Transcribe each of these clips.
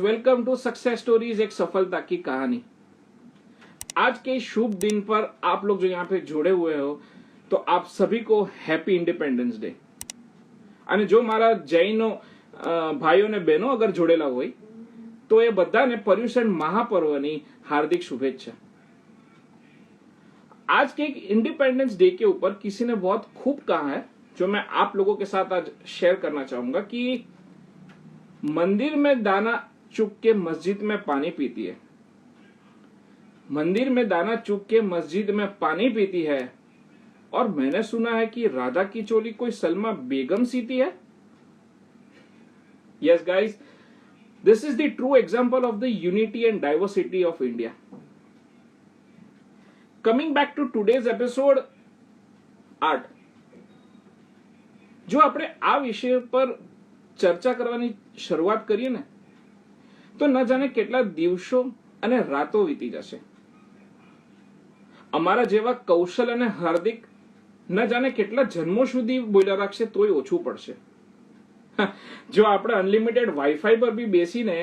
Welcome to success stories, एक सफलता की कहानी। आज के शुभ दिन पर आप लोग जो यहाँ पे जुड़े हुए हो, तो आप सभी को हैप्पी इंडिपेंडेंस डे। અને જો મારા જૈનો ભાઈઓ ને બહેનો અગર જોડેલા હોય તો એ બધાને પર્યુષણ મહાપર્વની हार्दिक शुभेच्छा। आज के एक इंडिपेंडेंस डे के ऊपर किसी ने बहुत खूब कहा है, जो मैं आप लोगों के साथ आज शेयर करना चाहूंगा कि मंदिर में दाना चुग के मस्जिद में पानी पीती है, मंदिर में दाना चुग के मस्जिद में पानी पीती है, और मैंने सुना है कि राधा की चोली कोई सलमा बेगम सीती है। Yes guys, this is the true example of the unity and diversity of India. Coming back to today's episode, art. जो આપણે આ વિષય પર ચર્ચા કરવાની શરૂઆત કરીએ ને, તો ન જાણે કેટલા દિવસો અને રાતો વીતી જશે। અમારા જેવા કૌશલ અને હાર્દિક ન જાણે કેટલા જન્મો સુધી બોલ્યા રાખશે તોય ઓછું પડશે। જો આપણે અનલિમિટેડ વાઈફાઈ પર બી બેસીને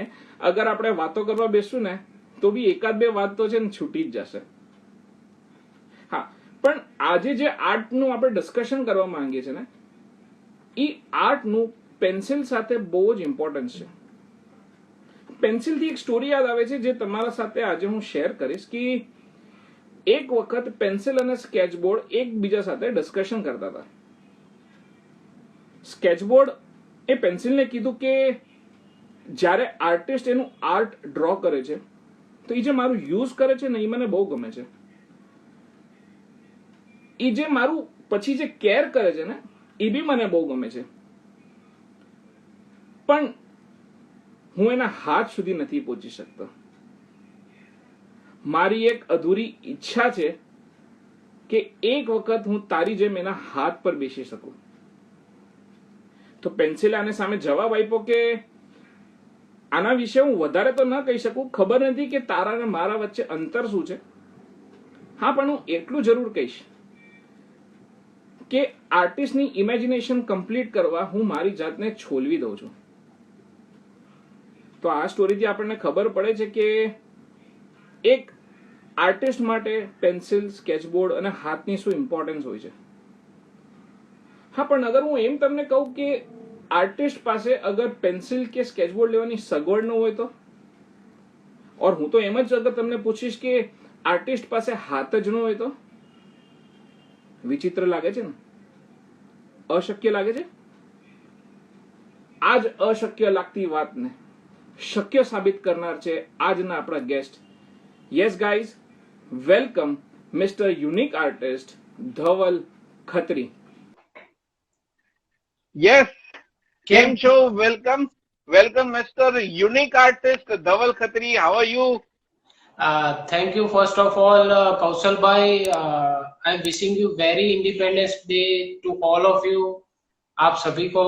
અગર આપણે વાતો કરવા બેસું ને, તો બી એકાદ બે વાત તો છે ને છૂટી જ જશે। હા, પણ આજે જે આર્ટનું આપણે ડિસ્કશન કરવા માંગીએ છીએ ને, એ આર્ટનું પેન્સિલ સાથે બહુ જ ઇમ્પોર્ટન્સ છે। પેન્સિલથી એક સ્ટોરી યાદ આવે છે, જે તમારા સાથે આજે હું શેર કરીશ કે એક વખત પેન્સિલ અને સ્કેચબોર્ડ એકબીજા સાથે ડિસ્કશન કરતા હતા। સ્કેચબોર્ડ એ પેન્સિલને કીધું કે જ્યારે આર્ટિસ્ટ એનું આર્ટ ડ્રો કરે છે, તો એ જે મારું યુઝ કરે છે ને, એ મને બહુ ગમે છે। એ જે મારું પછી જે કેર કરે છે ને, એ બી મને બહુ ગમે છે, પણ હું એના હાથ સુધી નથી પહોંચી શકતો। મારી એક અધૂરી ઈચ્છા છે કે એક વખત હું તારી જેમ એના હાથ પર બેસી શકું। તો પેન્સિલે આને સામે જવાબ આપ્યો કે આના વિશે હું વધારે તો ન કહી શકું, ખબર નથી કે તારા અને મારા વચ્ચે અંતર શું છે। હા, પણ હું એટલું જરૂર કહીશ કે આર્ટિસ્ટની ઇમેજિનેશન કમ્પ્લીટ કરવા હું મારી જાતને છોલવી દઉં છું। તો આ સ્ટોરીથી આપણને ખબર પડે છે કે એક આર્ટિસ્ટ માટે પેન્સિલ, સ્કેચબોર્ડ અને હાથની શું ઇમ્પોર્ટન્સ હોય છે। હા, પણ અગર હું એમ તમને કહું કે આર્ટિસ્ટ પાસે અગર પેન્સિલ કે સ્કેચબોર્ડ લેવાની સગવડ ન હોય તો, ઓર હું તો એમ જ અગર તમને પૂછીશ કે આર્ટિસ્ટ પાસે હાથ જ ન હોય તો, વિચિત્ર લાગે છે ને, અશક્ય લાગે છે। આજ અશક્ય લાગતી વાતને શક્ય સાબિત કરનાર છે આજના આપણા guest. Yes guys, welcome mister unique artist Dhaval Khatri. Yes, Game Show, welcome. Welcome, Mr. Unique Artist Dhaval Khatri. How are you? Thank you first of all, Kaushal bhai. I'm wishing you very Independence Day to all of you. आप सभी को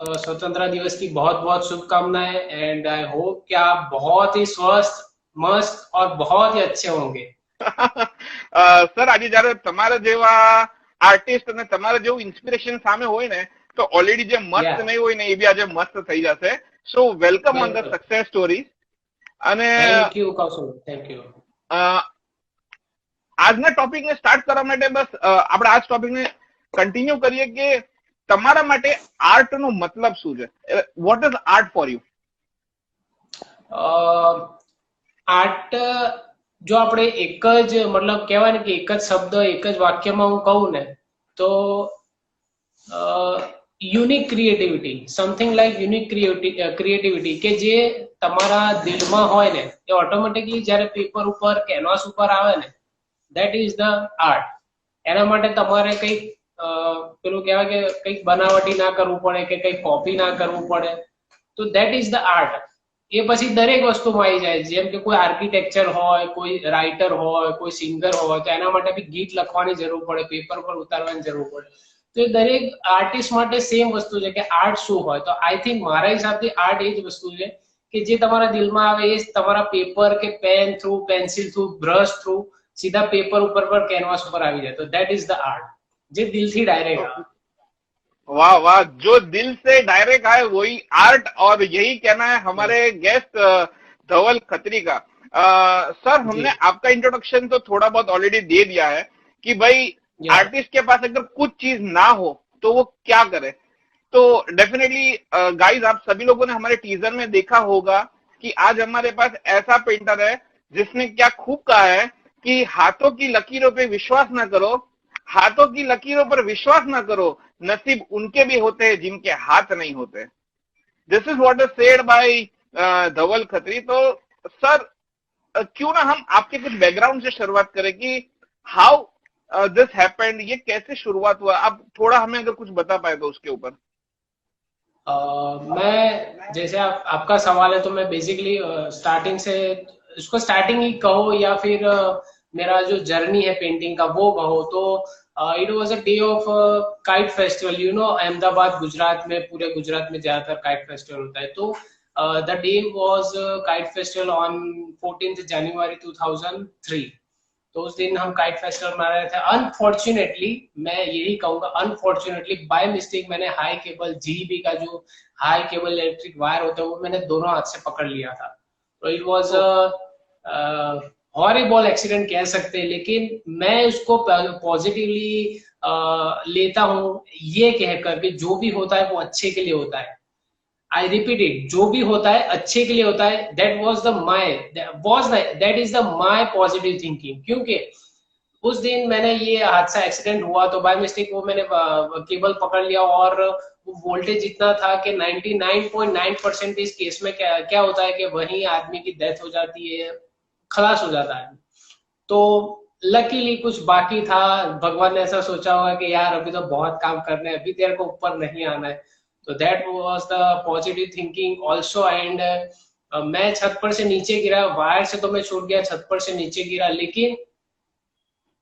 स्वतंत्रता दिवस की बहुत बहुत शुभकामनाएं, and I hope कि आप बहुत ही स्वस्थ, मस्त और बहुत ही अच्छे होंगे। સર, આજે જયારે તમારા જેવા આર્ટિસ્ટ અને તમારા જેવું ઇન્સ્પિરેશન સામે હોય ને, તો ઓલરેડી જે મસ્ત નહીં હોય ને, એ બી આજે મસ્ત થઈ જશે। So welcome on the success story. અને thank you Kaushal, thank you. આજના ટોપિકને સ્ટાર્ટ કરવા માટે બસ આપણે આ ટોપિકને કન્ટિન્યુ કરીએ કે તમારા માટે આર્ટનો મતલબ શું છે? What is art for you? Art જો આપણે એક જ મતલબ કહેવાય ને કે એક જ શબ્દ એક જ વાક્યમાં હું કહું ને, તો unique creativity, something like unique creativity કે જે તમારા દિલમાં હોય ને, એ ઓટોમેટિકલી જ્યારે પેપર ઉપર, કેનવાસ ઉપર આવે ને, ધેટ ઇઝ ધ આર્ટ। એના માટે તમારે કંઈક પેલું કહેવાય કે કંઈક બનાવટી ના કરવું પડે કે કંઈક કોપી ના કરવું પડે, તો ધેટ ઇઝ ધ આર્ટ। એ પછી દરેક વસ્તુમાં આવી જાય, જેમ કે કોઈ આર્કિટેક્ચર હોય, કોઈ રાઇટર હોય, કોઈ સિંગર હોય, તો એના માટે બી ગીત લખવાની જરૂર પડે, પેપર પર ઉતારવાની જરૂર પડે। તો એ દરેક આર્ટિસ્ટ માટે સેમ વસ્તુ છે કે આર્ટ શું હોય। તો આઈ થિંક મારા હિસાબથી આર્ટ એ જ વસ્તુ છે કે જે તમારા દિલમાં આવે એ તમારા પેપર કે pen through, pencil through, brush through સીધા પેપર ઉપર પર કેનવાસ ઉપર આવી જાય, તો ધેટ ઇઝ ધ આર્ટ, જે દિલથી ડાયરેક્ટ આવે। वाह वाह, जो दिल से डायरेक्ट आए वही आर्ट, और यही कहना है हमारे गेस्ट धवल खत्री का। सर, जी हमने आपका इंट्रोडक्शन तो थोड़ा बहुत ऑलरेडी दे दिया है कि भाई या आर्टिस्ट के पास अगर कुछ चीज ना हो तो वो क्या करे। तो डेफिनेटली गाइस, आप सभी लोगों ने हमारे टीजर में देखा होगा कि आज हमारे पास ऐसा पेंटर है जिसने क्या खूब कहा है कि हाथों की लकीरों पे विश्वास ना करो, हाथों की लकीरों पर विश्वास ना करो, नसीब उनके भी होते हैं जिनके हाथ नहीं होते। This is what is said by Dhaval Khatri. तो सर, क्यों ना हम आपके कुछ बैकग्राउंड से शुरुआत करें कि हाउ दिस हैपेंड, ये कैसे शुरुआत हुआ, आप थोड़ा हमें अगर कुछ बता पाए तो उसके ऊपर। मैं जैसे आपका सवाल है तो मैं बेसिकली स्टार्टिंग से उसको स्टार्टिंग ही कहो या फिर मेरा जो जर्नी है पेंटिंग का वो कहो तो it was a day of kite festival. You know, Ahmedabad Gujarat में, पूरे गुजरात में ज्यादातर काइट फेस्टिवल होता है। तो the day was kite festival on 14th जनवरी 2003। तो उस दिन हम काइट फेस्टिवल मना रहे थे। अनफॉर्चुनेटली, मैं यही कहूंगा, अनफॉर्चुनेटली बाय मिस्टेक मैंने हाई केबल, जीईबी का जो हाई केबल इलेक्ट्रिक वायर होता है वो मैंने दोनों हाथ से पकड़ लिया था। तो इट वाज हॉरिबल एक्सीडेंट कह सकते हैं, लेकिन मैं उसको पॉजिटिवली लेता हूँ, ये कहकर कि जो भी होता है वो अच्छे के लिए होता है। आई रिपीट इट, जो भी होता है अच्छे के लिए होता है। That is the my positive thinking. क्योंकि उस दिन मैंने ये हादसा एक्सीडेंट हुआ तो बाय मिस्टेक वो मैंने केबल पकड़ लिया, और वो वोल्टेज इतना था कि 99.9% इस केस में क्या क्या होता है कि वहीं आदमी की डेथ हो जाती है, खलास हो जाता है। तो लकीली कुछ बाकी था, भगवान ने ऐसा सोचा होगा कि यार अभी तो बहुत काम करना है, अभी तेरे को ऊपर नहीं आना है। तो that was the positive thinking also. And मैं छत पर से नीचे गिरा, वायर से तो मैं छूट गया, छत पर से नीचे गिरा। लेकिन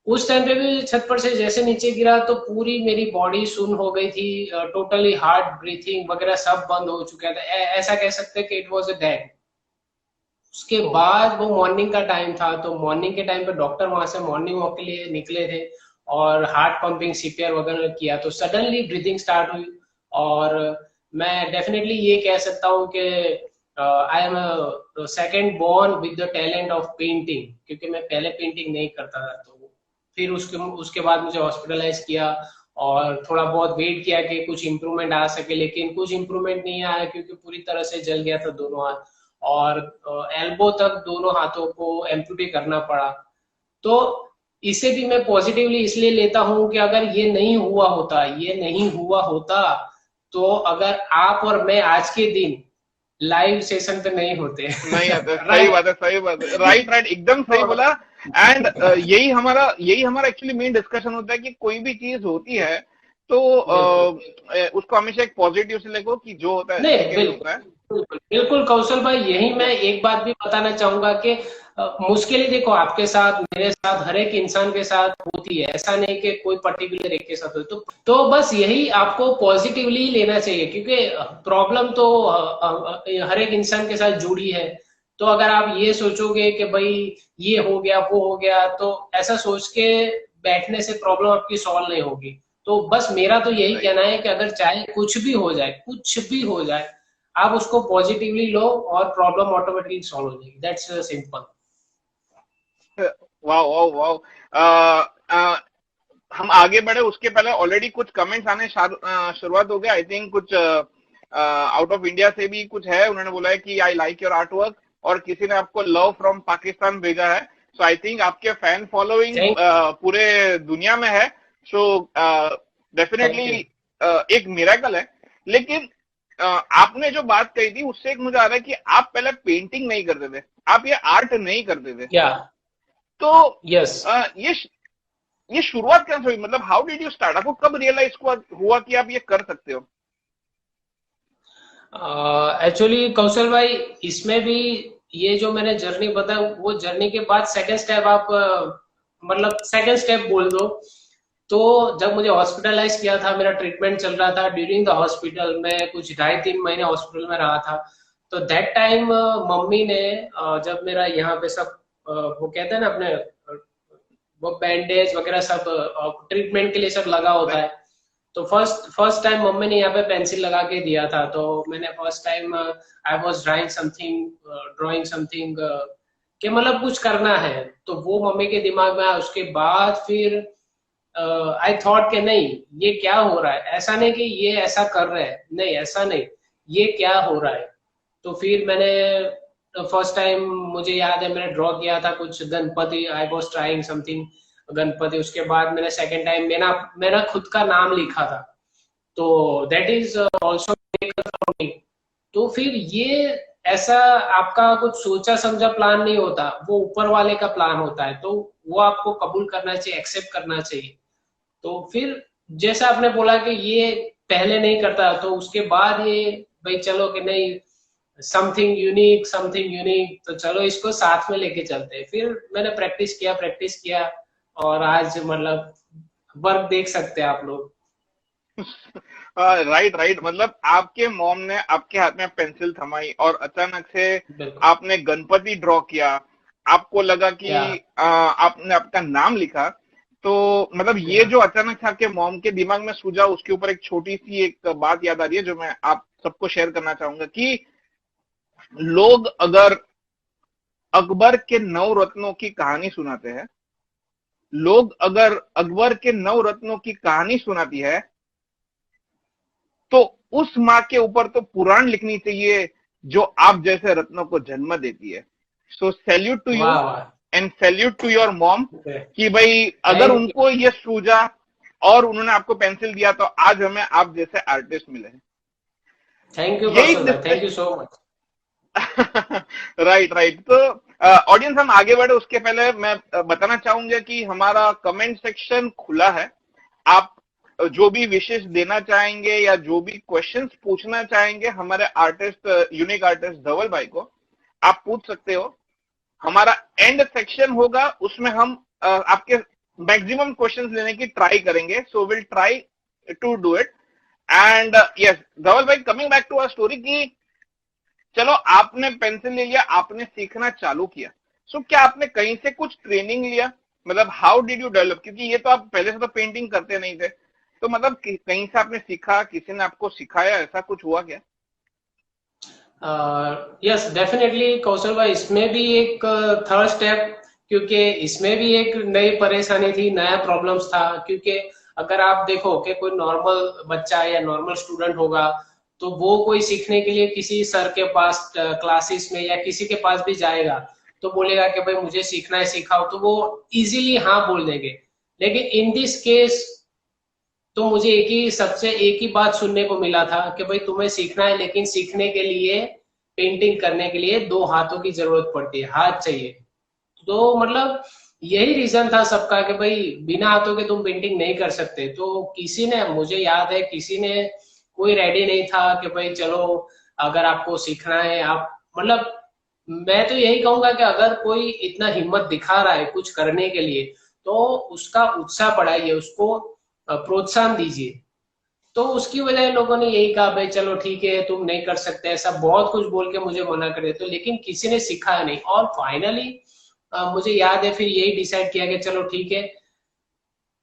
उस टाइम पे भी छत पर से जैसे नीचे गिरा तो पूरी मेरी बॉडी सुन्न हो गई थी, टोटली हार्ट ब्रीथिंग वगैरह सब बंद हो चुका था। ऐसा कह सकते हैं कि इट वाज अ डेड। उसके बाद वो मॉर्निंग का टाइम था, तो मॉर्निंग के टाइम पे डॉक्टर वहां से मॉर्निंग वॉक के लिए निकले थे और हार्ट पंपिंग सीपीआर वगैरह किया, तो सडनली ब्रीथिंग स्टार्ट हुई। और मैं डेफिनेटली ये कह सकता हूँ कि I am second born with the talent of painting, क्योंकि मैं पहले पेंटिंग नहीं करता था। तो फिर उसके उसके बाद मुझे हॉस्पिटलाइज किया और थोड़ा बहुत वेट किया कि कुछ इम्प्रूवमेंट आ सके, लेकिन कुछ इम्प्रूवमेंट नहीं आया क्योंकि पूरी तरह से जल गया था दोनों हाथ, और एल्बो तक दोनों हाथों को एम्पूटे करना पड़ा। तो इसे भी मैं पॉजिटिवली इसलिए लेता हूं कि अगर ये नहीं हुआ होता, ये नहीं हुआ होता, तो अगर आप और मैं आज के दिन लाइव सेशन पे नहीं होते। नहीं आते, सही राइट। बात है, सही बात है, राइट राइट, एकदम सही बोला। एंड यही हमारा एक्चुअली मेन डिस्कशन होता है कि कोई भी चीज होती है तो बिल्कुल। उसको हमेशा एक पॉजिटिव से लेको कि जो होता है अच्छे नहीं, के लिए होता है। बिल्कुल बिल्कुल कौशल भाई, यही मैं एक बात भी बताना चाहूंगा कि मुश्किलें देखो आपके साथ, मेरे साथ, हर एक इंसान के साथ होती है। ऐसा नहीं कि कोई पर्टिकुलर एक के साथ हो। तो बस यही आपको पॉजिटिवली लेना चाहिए, क्योंकि प्रॉब्लम तो हर एक इंसान के साथ जुड़ी है। तो अगर आप ये सोचोगे कि भाई ये हो गया वो हो गया, तो ऐसा सोच के बैठने से प्रॉब्लम आपकी सॉल्व नहीं होगी। तो बस मेरा तो यही राइट। कहना है कि अगर चाहे कुछ भी हो जाए, कुछ भी हो जाए, आप उसको पॉजिटिवली लो और प्रॉब्लम ऑटोमेटिकली सॉल्व हो जाएगी। That's simple. वाह वाह वाह। हम आगे बढ़े उसके पहले ऑलरेडी कुछ कमेंट्स आने शुरुआत हो गया। आई थिंक कुछ आउट ऑफ इंडिया से भी कुछ है, उन्होंने बोला है कि I like your art work, और किसी ने आपको लव फ्रॉम पाकिस्तान भेजा है। सो आई थिंक आपके फैन फॉलोइंग थैंक पूरे दुनिया में है। So definitely you. एक मिरेकल है। लेकिन आपने जो बात कही थी उससे एक मुझे आ रहा है कि आप पहले पेंटिंग नहीं करते थे, आप ये आर्ट नहीं करते थे। क्या? तो यस। ये शुरुआत कैसे हुई, मतलब हाउ डिड यू स्टार्ट, आपको कब रियलाइज हुआ कि आप ये कर सकते हो? एक्चुअली कौशल भाई, इसमें भी ये जो मैंने जर्नी बताया, वो जर्नी के बाद सेकंड स्टेप आप मतलब सेकंड स्टेप बोल दो। तो जब मुझे हॉस्पिटलाइज किया था, मेरा ट्रीटमेंट चल रहा था, ड्यूरिंग द हॉस्पिटल मैं कुछ 2.5-3 महीने हॉस्पिटल में रहा था। तो दैट टाइम मम्मी ने जब मेरा यहाँ पे सब वो कहते हैं ना अपने वो बैंडेज वगैरह सब ट्रीटमेंट के लिए सब लगा होता है। तो फर्स्ट टाइम मम्मी ने यहाँ पे पेंसिल लगा के दिया था, तो मैंने first time I was drawing something कि मतलब कुछ करना है, तो वो मम्मी के दिमाग में आया। उसके बाद फिर आई थॉट कि नहीं ये क्या हो रहा है, ऐसा नहीं कि ये ऐसा कर रहे हैं, नहीं ऐसा नहीं, ये क्या हो रहा है। तो फिर मैंने फर्स्ट टाइम मुझे याद है मैंने ड्रॉ किया था कुछ Ganpati, I was trying something Ganpati. उसके बाद मैंने सेकंड टाइम मेरा खुद का नाम लिखा था, तो दैट इज ऑल्सो। तो फिर ये ऐसा आपका कुछ सोचा समझा प्लान नहीं होता, वो ऊपर वाले का प्लान होता है, तो वो आपको कबूल करना चाहिए, एक्सेप्ट करना चाहिए। तो फिर जैसा आपने बोला कि ये पहले नहीं करता, तो उसके बाद ये भाई चलो कि नहीं समथिंग यूनिक, तो चलो इसको साथ में लेके चलते हैं। फिर मैंने प्रैक्टिस किया और आज मतलब वर्क देख सकते हैं आप लोग। राइट मतलब आपके मॉम ने आपके हाथ में पेंसिल थमाई और अचानक से बिल्कुल, आपने गणपति ड्रॉ किया, आपको लगा कि या आपने आपका नाम लिखा। तो मतलब ये जो अचानक से आपके मॉम के दिमाग में सूझा, उसके ऊपर एक छोटी सी एक बात याद आ रही है जो मैं आप सबको शेयर करना चाहूंगा कि लोग अगर अकबर के 9 रत्नों की कहानी सुनाते हैं, लोग अगर अकबर के 9 रत्नों की कहानी सुनाती है, तो उस माँ के ऊपर तो पुराण लिखनी चाहिए जो आप जैसे रत्नों को जन्म देती है। सो सैल्यूट टू यू वाह वाह, and salute to your mom कि भाई अगर थैंक उनको ये सूझा और उन्होंने आपको पेंसिल दिया तो आज हमें आप जैसे आर्टिस्ट मिले हैं। यू यही कौशल भाई, thank you so much. Right तो ऑडियंस हम आगे बढ़े उसके पहले मैं बताना चाहूंगा कि हमारा कमेंट सेक्शन खुला है। आप जो भी विशेष देना चाहेंगे या जो भी क्वेश्चंस पूछना चाहेंगे हमारे आर्टिस्ट, यूनिक आर्टिस्ट धवल भाई को, आप पूछ सकते हो। हमारा एंड सेक्शन होगा, उसमें हम आपके मैक्सिमम क्वेश्चंस लेने की ट्राई करेंगे। So will try to do it. And yes Dhaval भाई, coming back to our story कि चलो आपने पेंसिल ले लिया, आपने सीखना चालू किया। सो क्या आपने कहीं से कुछ ट्रेनिंग लिया? मतलब हाउ डिड यू डेवलप, क्योंकि ये तो आप पहले से तो पेंटिंग करते नहीं थे, तो मतलब कहीं से आपने सीखा, किसी ने आपको सिखाया, ऐसा कुछ हुआ क्या? यस डेफिनेटली कौशल भाई, इसमें भी एक थर्ड स्टेप, क्योंकि इसमें भी एक नई परेशानी थी, नया प्रॉब्लम्स था। क्योंकि अगर आप देखो कि कोई नॉर्मल बच्चा या नॉर्मल स्टूडेंट होगा, तो वो कोई सीखने के लिए किसी सर के पास क्लासेस में या किसी के पास भी जाएगा, तो बोलेगा कि भाई मुझे सीखना है, सिखाओ, तो वो इजीली हाँ बोल देंगे। लेकिन इन दिस केस तो मुझे एक ही बात सुनने को मिला था कि भाई तुम्हें सीखना है, लेकिन सीखने के लिए, पेंटिंग करने के लिए 2 हाथों की जरूरत पड़ती है, हाथ चाहिए। तो मतलब यही रीजन था सबका कि भाई बिना हाथों के तुम पेंटिंग नहीं कर सकते। तो किसी ने, मुझे याद है किसी ने, कोई रेडी नहीं था कि भाई चलो अगर आपको सीखना है आप, मतलब मैं तो यही कहूंगा कि अगर कोई इतना हिम्मत दिखा रहा है कुछ करने के लिए, तो उसका उत्साह बढ़ाइए, उसको प्रोत्साहन दीजिए। तो उसकी वजह लोगों ने यही कहा भाई चलो ठीक है तुम नहीं कर सकते, ऐसा बहुत कुछ बोल के मुझे मना कर देते, लेकिन किसी ने सिखाया नहीं। और फाइनली मुझे याद है फिर यही डिसाइड किया कि चलो ठीक है,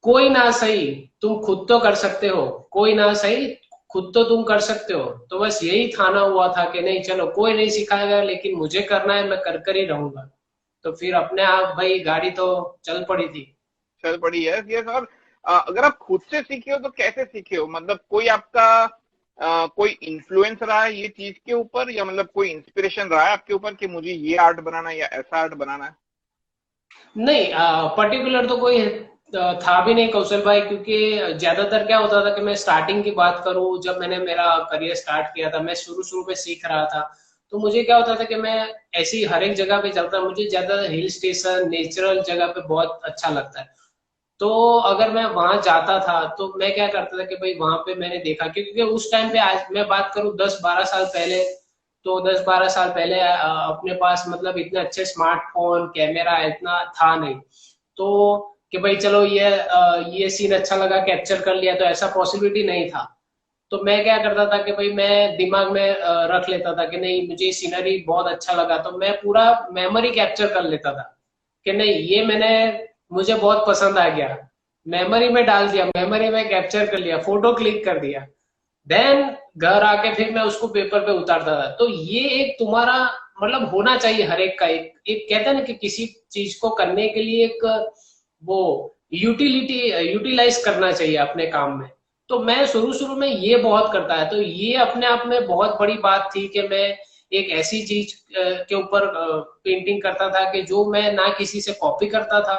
कोई ना सही तुम खुद तो कर सकते हो, कोई ना सही खुद तो तुम कर सकते हो। तो बस यही ठाना हुआ था कि नहीं चलो कोई नहीं सिखाएगा, लेकिन मुझे करना है, मैं कर ही रहूंगा। तो फिर अपने आप भाई गाड़ी तो चल पड़ी थी। चल पड़ी है ये सर। अगर आप खुद से सीखे हो तो कैसे सीखे हो? मतलब कोई आपका कोई इन्फ्लुएंस रहा है ये चीज के ऊपर, या मतलब कोई इंस्पिरेशन रहा है आपके ऊपर कि मुझे ये आर्ट बनाना है या ऐसा आर्ट बनाना है? नहीं पर्टिकुलर तो कोई था भी नहीं कौशल भाई, क्योंकि ज्यादातर क्या होता था कि मैं स्टार्टिंग की बात करूं, जब मैंने मेरा करियर स्टार्ट किया था, मैं शुरू शुरू में सीख रहा था, तो मुझे क्या होता था कि मैं ऐसी हर एक जगह पे चलता, मुझे ज्यादा हिल स्टेशन, नेचुरल जगह पे बहुत अच्छा लगता है। तो अगर मैं वहां जाता था तो मैं क्या करता था कि भाई वहां पे मैंने देखा, क्योंकि उस टाइम पे, आज मैं बात करूं 10-12 साल पहले, तो 10-12 साल पहले अपने पास मतलब इतने अच्छे स्मार्टफोन, कैमरा इतना था नहीं। तो कि भाई चलो ये सीन अच्छा लगा, कैप्चर कर लिया, तो ऐसा पॉसिबिलिटी नहीं था। तो मैं क्या करता था कि भाई मैं दिमाग में रख लेता था कि नहीं मुझे सीनरी बहुत अच्छा लगा, तो मैं पूरा मेमोरी कैप्चर कर लेता था कि नहीं ये मुझे बहुत पसंद आ गया। मेमोरी में डाल दिया, मेमोरी में कैप्चर कर लिया, फोटो क्लिक कर दिया, देन घर आके फिर मैं उसको पेपर पे उतारता था। तो ये एक तुम्हारा मतलब होना चाहिए हर एक का, एक एक कहते हैं ना कि किसी चीज को करने के लिए एक वो यूटिलिटी यूटिलाइज करना चाहिए अपने काम में। तो मैं शुरू शुरू में ये बहुत करता है, तो ये अपने आप में बहुत बड़ी बात थी कि मैं एक ऐसी चीज के ऊपर पेंटिंग करता था कि जो मैं ना किसी से कॉपी करता था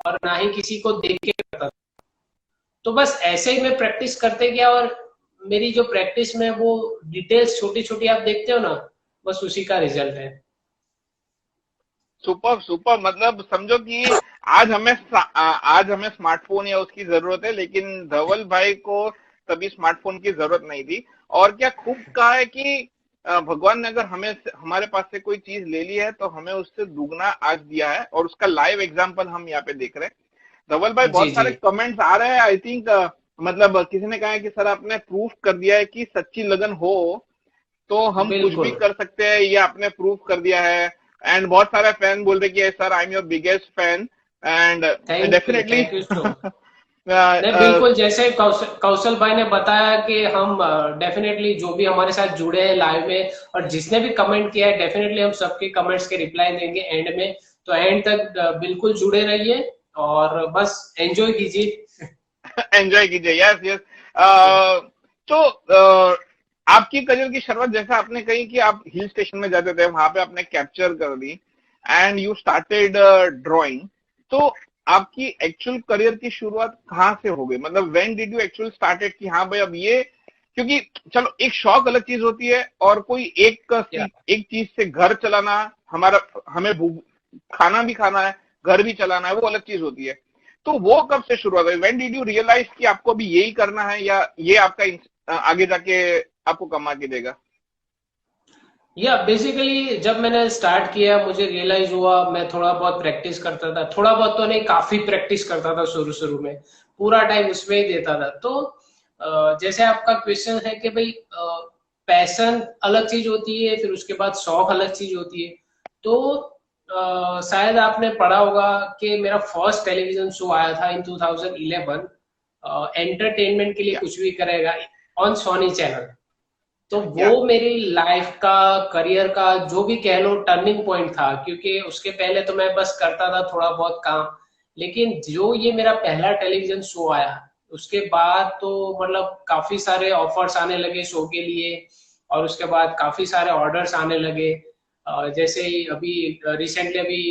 और ना ही किसी को देख के करता था। तो बस ऐसे ही मैं प्रैक्टिस करते गया, और मेरी जो प्रैक्टिस में वो डिटेल्स छोटी छोटी आप देखते हो ना, बस उसी का रिजल्ट है। सुपर सुपर, मतलब समझो कि आज हमें स्मार्टफोन या उसकी जरूरत है, लेकिन धवल भाई को तभी स्मार्टफोन की जरूरत नहीं थी। और क्या खूब कहा है कि भगवान ने अगर हमें हमारे पास से कोई चीज ले ली है तो हमें उससे दुगना आज दिया है, और उसका लाइव एग्जांपल हम यहाँ पे देख रहे हैं। धवल भाई, जी बहुत सारे जी कमेंट्स आ रहे हैं, आई थिंक मतलब किसी ने कहा है कि सर आपने प्रूफ कर दिया है कि सच्ची लगन हो तो हम कुछ भी बिल्कुल। कर सकते हैं, ये आपने प्रूफ कर दिया है। एंड बहुत सारे फैन बोल रहे कि sir I am your biggest fan, and definitely thank you so much. नहीं बिल्कुल, जैसे कौशल भाई ने बताया कि हम डेफिनेटली जो भी हमारे साथ जुड़े हैं लाइव में और जिसने भी कमेंट किया है, डेफिनेटली हम सबके कमेंट्स के रिप्लाई देंगे एंड में। तो एंड तक बिल्कुल जुड़े रहिए और बस एंजॉय कीजिए। एंजॉय कीजिए। Yes yes. तो आपकी करियर की शुरुआत जैसा आपने कही कि आप हिल स्टेशन में जाते थे, वहां पे आपने कैप्चर कर दी एंड यू स्टार्टेड ड्राइंग। तो आपकी एक्चुअल करियर की शुरुआत कहाँ से हो गई, मतलब when did you actual started कि हाँ भाई अब ये, क्योंकि चलो एक शौक अलग चीज होती है और कोई एक चीज से घर चलाना, हमें खाना भी खाना है, घर भी चलाना है, वो अलग चीज होती है। तो वो कब से शुरुआत हुई, व्हेन डिड यू रियलाइज कि आपको अभी यही करना है, या ये आपका आगे जाके आपको कमा के देगा? या बेसिकली जब मैंने स्टार्ट किया मुझे रियलाइज हुआ, मैं थोड़ा बहुत प्रैक्टिस करता था, थोड़ा बहुत तो नहीं काफी प्रैक्टिस करता था शुरू शुरू में, पूरा टाइम उसमें ही देता था। तो जैसे आपका क्वेश्चन है कि भाई पैशन अलग चीज होती है, फिर उसके बाद शौक अलग चीज होती है। तो शायद आपने पढ़ा होगा कि मेरा फर्स्ट टेलीविजन शो आया था इन 2011, एंटरटेनमेंट के लिए या कुछ भी करेगा, ऑन सोनी चैनल। तो या वो मेरी लाइफ का, करियर का जो भी कह लो टर्निंग पॉइंट था, क्योंकि उसके पहले तो मैं बस करता था थोड़ा बहुत काम, लेकिन जो ये मेरा पहला टेलीविजन शो आया उसके बाद तो मतलब काफी सारे ऑफर्स आने लगे शो के लिए, और उसके बाद काफी सारे ऑर्डर्स आने लगे। जैसे ही अभी रिसेंटली अभी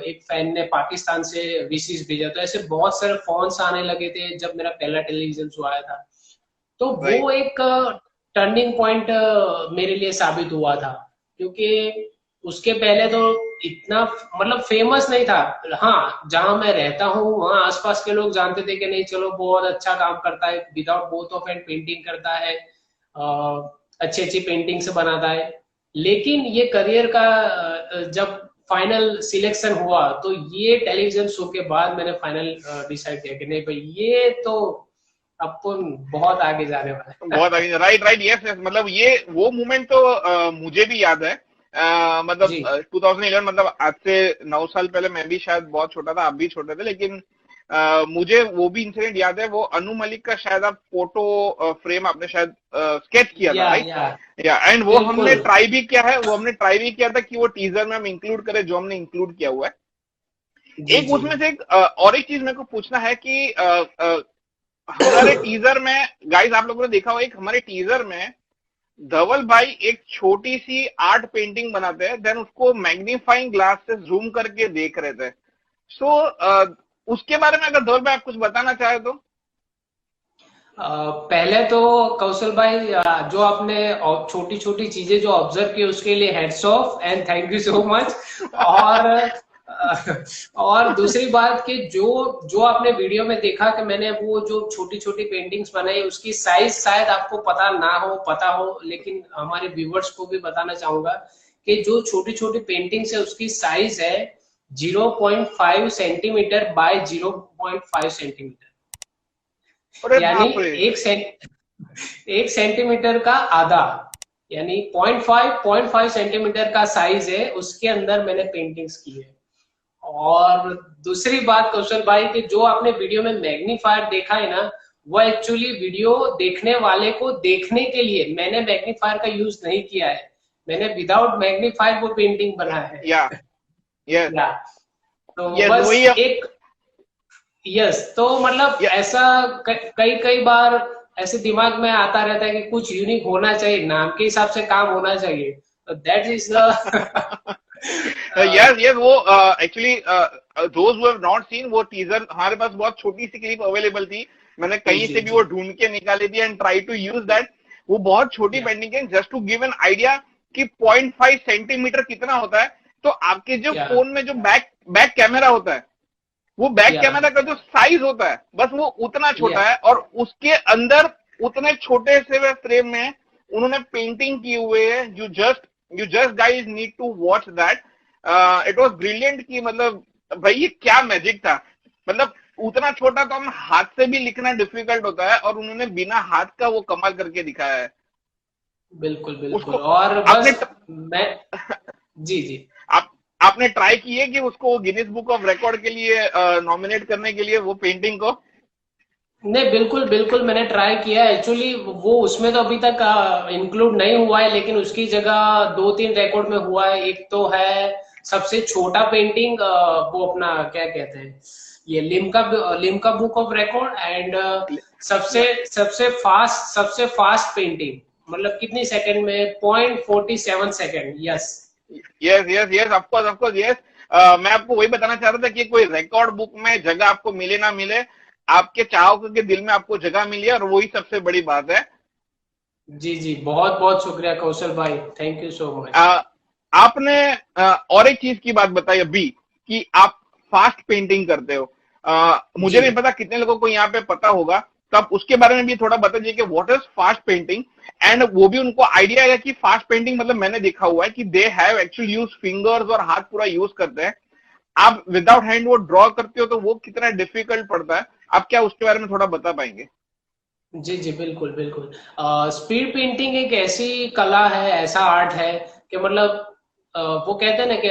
एक फैन ने पाकिस्तान से विशेष भेजा, तो ऐसे बहुत सारे फोन्स आने लगे थे जब मेरा पहला टेलीविजन शो आया था। तो वो राइट। एक टर्निंग पॉइंट मेरे लिए साबित हुआ था, क्योंकि उसके पहले तो इतना मतलब फेमस नहीं था। हाँ, जहां मैं रहता हूँ वहां आसपास के लोग जानते थे कि नहीं चलो बहुत अच्छा काम करता है, without both of and painting करता है, अच्छी अच्छी पेंटिंग से बनाता है। लेकिन ये करियर का जब फाइनल सिलेक्शन हुआ तो ये टेलीविजन शो के बाद मैंने फाइनल डिसाइड किया कि नहीं भाई ये तो अपन बहुत आगे जाने वाला है। बहुत आगे, राइट राइट, यस यस। मतलब ये वो मोमेंट तो मुझे भी याद है। मतलब जी 2011, मतलब आज से 9 साल पहले मैं भी शायद बहुत छोटा था, आप भी छोटे थे, लेकिन मुझे वो भी इंसिडेंट याद है। वो अनु मलिक का शायद आप फोटो फ्रेम आपने शायद स्केच किया था, राइट? या या एंड वो हमने बिल्कुल। ट्राई भी किया है, वो हमने ट्राई भी किया था कि वो टीजर में हम इंक्लूड करें, जो हमने इंक्लूड किया हुआ है। जी एक जी उसमें से एक और एक चीज मेरे को पूछना है कि हमारे टीजर में, गाइस आप लोगों ने देखा होगा, एक हमारे टीजर में धवल भाई एक छोटी सी आर्ट पेंटिंग बनाते हैं, देन उसको मैग्नीफाइंग ग्लास से जूम करके देख रहे थे। सो उसके बारे में अगर धवल भाई आप कुछ बताना चाहे तो। पहले तो कौशल भाई जो आपने छोटी छोटी चीजें जो ऑब्जर्व की उसके लिए heads of and thank you so much. और और दूसरी बात कि जो जो आपने वीडियो में देखा कि मैंने वो जो छोटी छोटी पेंटिंग्स बनाई उसकी साइज शायद आपको पता ना हो, पता हो, लेकिन हमारे व्यूवर्स को भी बताना चाहूंगा कि जो छोटी छोटी पेंटिंग्स है उसकी साइज है 0.5 सेंटीमीटर बाय 0.5 सेंटीमीटर। अरे यानी बाप रे। एक सेंटीमीटर का आधा, यानी 0.5 सेंटीमीटर का साइज है, उसके अंदर मैंने पेंटिंग्स की है। और दूसरी बात कौशल भाई कि जो आपने वीडियो में मैग्नीफायर देखा है ना, वो एक्चुअली वीडियो देखने वाले को देखने के लिए, मैंने मैग्नीफायर का यूज नहीं किया है, मैंने विदाउट मैग्नीफायर वो पेंटिंग बनाया है। या यस या तो यस बस वही एक यस, तो मतलब या ऐसा कई कई बार ऐसे दिमाग में आता रहता है कि कुछ यूनिक होना चाहिए, नाम के हिसाब से काम होना चाहिए, तो that is the yes yes वो actually those who have not seen, वो टीजर हमारे पास बहुत छोटी सी क्लिप अवेलेबल थी, मैंने कहीं जी से भी जी वो ढूंढ के निकाली थी and try to use that. वो बहुत छोटी या पेंटिंग है, just to give an idea कि 0.5 सेंटीमीटर कितना होता है। तो आपके जो या फोन में जो बैक बैक कैमरा होता है, वो बैक या कैमरा का जो साइज होता है बस वो उतना या छोटा है, और उसके अंदर उतने छोटे से फ्रेम में उन्होंने पेंटिंग की हुए है। You just guys need to watch that. It was brilliant कि मतलब भाई ये क्या मैजिक था। मतलब उतना छोटा तो हम हाथ से भी लिखना डिफिकल्ट होता है, और उन्होंने बिना हाथ का वो कमाल करके दिखाया है बिल्कुल बिल्कुल। उसको। और आपने बस मैं जी जी आप आपने ट्राई किए कि उसको गिनीज बुक ऑफ रिकॉर्ड के लिए नॉमिनेट करने के लिए वो पेंटिंग को? नहीं, बिल्कुल बिल्कुल मैंने ट्राई किया एक्चुअली, वो उसमें तो अभी तक इंक्लूड नहीं हुआ है, लेकिन उसकी जगह दो तीन रिकॉर्ड में हुआ है। एक तो है सबसे छोटा पेंटिंग, वो अपना क्या कहते हैं, ये Limca book of record, and सबसे सबसे फास्ट पेंटिंग, मतलब कितनी सेकंड में, 0.47 second. Yes yes yes yes of course of course yes. मैं आपको वही बताना चाह रहा था कि कोई रिकॉर्ड बुक में जगह आपको मिले ना मिले, आपके चाहकों के दिल में आपको जगह मिली है, और वही सबसे बड़ी बात है। जी जी, बहुत बहुत शुक्रिया कौशल भाई, थैंक यू सो मच। आपने और एक चीज की बात बताई अभी कि आप फास्ट पेंटिंग करते हो। मुझे जी नहीं पता कितने लोगों को यहाँ पे पता होगा, तो आप उसके बारे में भी थोड़ा बता दीजिए कि what is fast painting, and वो भी उनको आइडिया है कि फास्ट पेंटिंग मतलब मैंने देखा हुआ है कि they have actually use fingers और हाथ पूरा यूज करते हैं। आप विदाउट हैंड वो ड्रॉ करते हो तो वो कितना डिफिकल्ट पड़ता है, आप क्या उसके बारे में थोड़ा बता पाएंगे? जी जी, बिल्कुल बिल्कुल। स्पीड पेंटिंग एक ऐसी कला है, ऐसा आर्ट है कि मतलब वो कहते हैं ना कि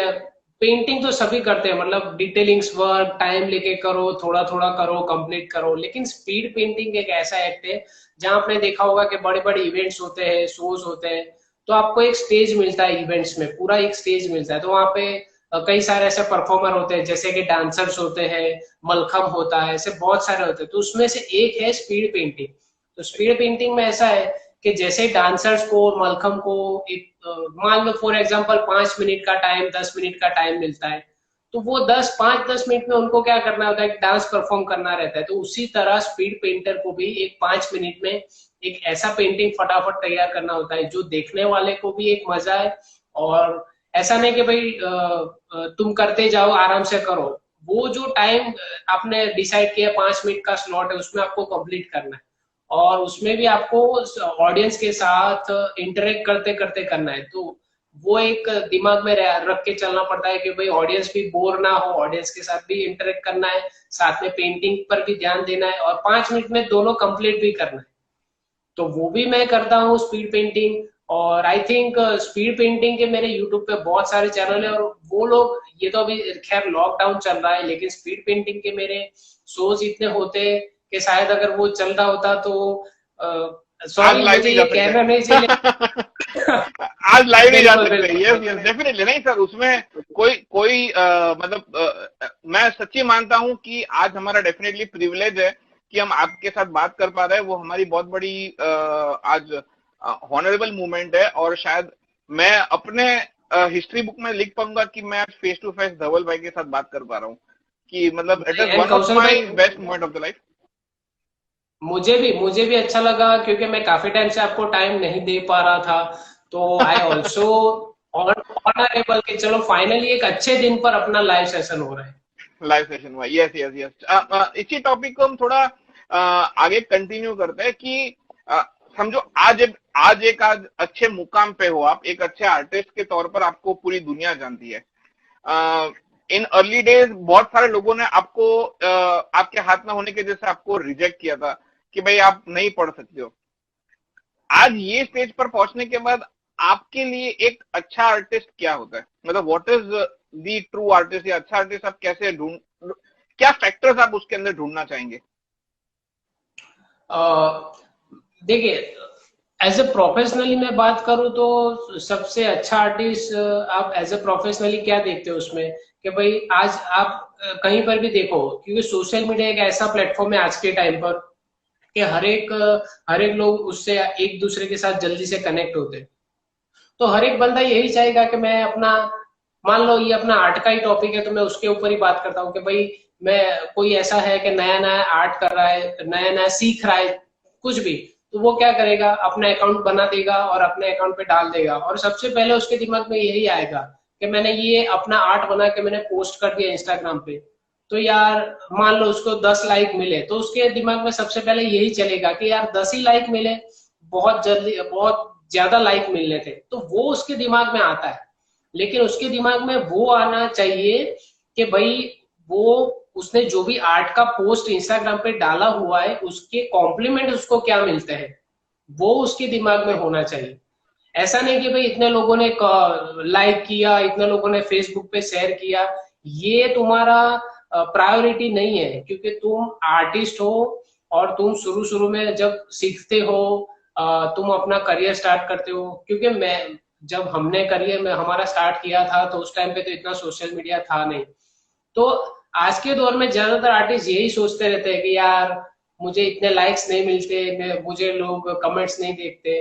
पेंटिंग तो सभी करते हैं, मतलब डिटेलिंग्स वर्क टाइम लेके करो, थोड़ा थोड़ा करो, कंप्लीट करो, लेकिन स्पीड पेंटिंग एक ऐसा एक्ट है जहां आपने देखा होगा कि बड़े बड़े इवेंट्स होते हैं, शोज होते हैं, तो आपको एक स्टेज मिलता है, इवेंट्स में पूरा एक स्टेज मिलता है, तो वहां पे कई सारे ऐसे परफॉर्मर होते हैं, जैसे कि डांसर्स होते हैं, मलखम होता है, ऐसे बहुत सारे होते हैं, तो उसमें से एक है स्पीड पेंटिंग। तो स्पीड पेंटिंग में ऐसा है कि जैसे डांसर्स को, मलखम को एक मान लो फॉर एग्जांपल 5 मिनट का टाइम, 10 मिनट का टाइम मिलता है, तो वो 5-10 मिनट में उनको क्या करना होता है, डांस परफॉर्म करना रहता है। तो उसी तरह स्पीड पेंटर को भी एक 5 मिनट में एक ऐसा पेंटिंग फटाफट तैयार करना होता है जो देखने वाले को भी एक मजा है, और ऐसा नहीं कि भाई तुम करते जाओ, आराम से करो, वो जो टाइम आपने डिसाइड किया 5 मिनट का स्लॉट है, उसमें आपको कंप्लीट करना है, और उसमें भी आपको ऑडियंस के साथ इंटरेक्ट करते करते करना है। तो वो एक दिमाग में रख के चलना पड़ता है कि भाई ऑडियंस भी बोर ना हो, ऑडियंस के साथ भी इंटरेक्ट करना है, साथ में पेंटिंग पर भी ध्यान देना है, और 5 मिनट में दोनों कंप्लीट भी करना है। तो वो भी मैं करता हूँ स्पीड पेंटिंग। और आई थिंक स्पीड पेंटिंग के मेरे यूट्यूब पे बहुत सारे चैनल है, और वो लोग, ये तो अभी खैर लॉकडाउन चल रहा है, लेकिन स्पीड पेंटिंग के मेरे शोज इतने होते कि शायद अगर वो चल रहा होता तो आज सॉरी लाइव मुझे नहीं ये जा कहना नहीं चाहिए। सकते। आज लाइव नहीं जा बिल्कुल सकते। बिल्कुल यस यस डेफिनेटली नहीं सर, उसमें कोई कोई मतलब मैं सच्ची मानता हूं कि आज हमारा डेफिनेटली प्रिविलेज है कि हम आपके साथ बात कर पा रहे हैं। वो हमारी बहुत बड़ी आज हॉनरेबल मूवमेंट है, और शायद मैं अपने हिस्ट्री बुक में लिख पाऊंगा कि मैं आज फेस टू फेस धवल भाई के साथ बात कर पा रहा हूँ, कि मतलब it is and one of Kaushal my भाई, best moment of the life. मुझे भी अच्छा लगा, क्योंकि मैं काफी टाइम से आपको टाइम नहीं दे पा रहा था, तो आई ऑल्सो ऑनरेबल कि चलो फाइनली एक अच्छे दिन पर अपना लाइव सेशन हो रहा है। लाइव सेशन हुआ, यस यस यस। इसी टॉपिक को हम थोड़ा आगे कंटिन्यू करते हैं कि समझो आज अच्छे मुकाम पे हो आप, एक अच्छे आर्टिस्ट के तौर पर आपको पूरी दुनिया जानती है। इन अर्ली डेज बहुत सारे लोगों ने आपको आपके हाथ में होने के जैसे आपको रिजेक्ट किया था कि भाई आप नहीं पढ़ सकते हो। आज ये स्टेज पर पहुंचने के बाद आपके लिए एक अच्छा आर्टिस्ट क्या होता है? मतलब what is the true artist या अच्छा आर्टिस्ट आप कैसे क्या फैक्टर्स आप उसके अंदर ढूंढना चाहेंगे? देखिए, एज ए प्रोफेशनली मैं बात करूं तो सबसे अच्छा आर्टिस्ट आप एज ए प्रोफेशनली क्या देखते हो उसमें कि भाई आज आप कहीं पर भी देखो, क्योंकि सोशल मीडिया एक ऐसा प्लेटफॉर्म है आज के टाइम पर कि हर एक लोग उससे एक दूसरे के साथ जल्दी से कनेक्ट होते हैं। तो हर एक बंदा यही चाहेगा कि मैं अपना, मान लो ये अपना आर्ट का ही टॉपिक है तो मैं उसके ऊपर ही बात करता हूँ कि भाई मैं, कोई ऐसा है कि नया नया आर्ट कर रहा है, नया नया सीख रहा है कुछ भी, तो वो क्या करेगा, अपना अकाउंट बना देगा और अपने अकाउंट पे डाल देगा और सबसे पहले उसके दिमाग में यही आएगा कि मैंने ये अपना आर्ट बना के मैंने पोस्ट कर दिया इंस्टाग्राम पे, तो यार मान लो उसको 10 लाइक मिले तो उसके दिमाग में सबसे पहले यही चलेगा कि यार 10 ही लाइक मिले, बहुत जल्दी बहुत ज्यादा लाइक मिलने थे, तो वो उसके दिमाग में आता है। लेकिन उसके दिमाग में वो आना चाहिए कि भाई वो उसने जो भी आर्ट का पोस्ट इंस्टाग्राम पे डाला हुआ है उसके कॉम्प्लीमेंट उसको क्या मिलते हैं, वो उसके दिमाग में होना चाहिए। ऐसा नहीं कि भाई इतने लोगों ने लाइक किया, इतने लोगों ने फेसबुक पे शेयर किया, ये तुम्हारा प्रायोरिटी नहीं है, क्योंकि तुम आर्टिस्ट हो और तुम शुरू शुरू में जब सीखते हो, तुम अपना करियर स्टार्ट करते हो, क्योंकि मैं जब हमने करियर में हमारा स्टार्ट किया था तो उस टाइम पे तो इतना सोशल मीडिया था नहीं। तो आज के दौर में ज्यादातर आर्टिस्ट यही सोचते रहते हैं कि यार मुझे इतने लाइक्स नहीं मिलते, मुझे लोग कमेंट्स नहीं देखते।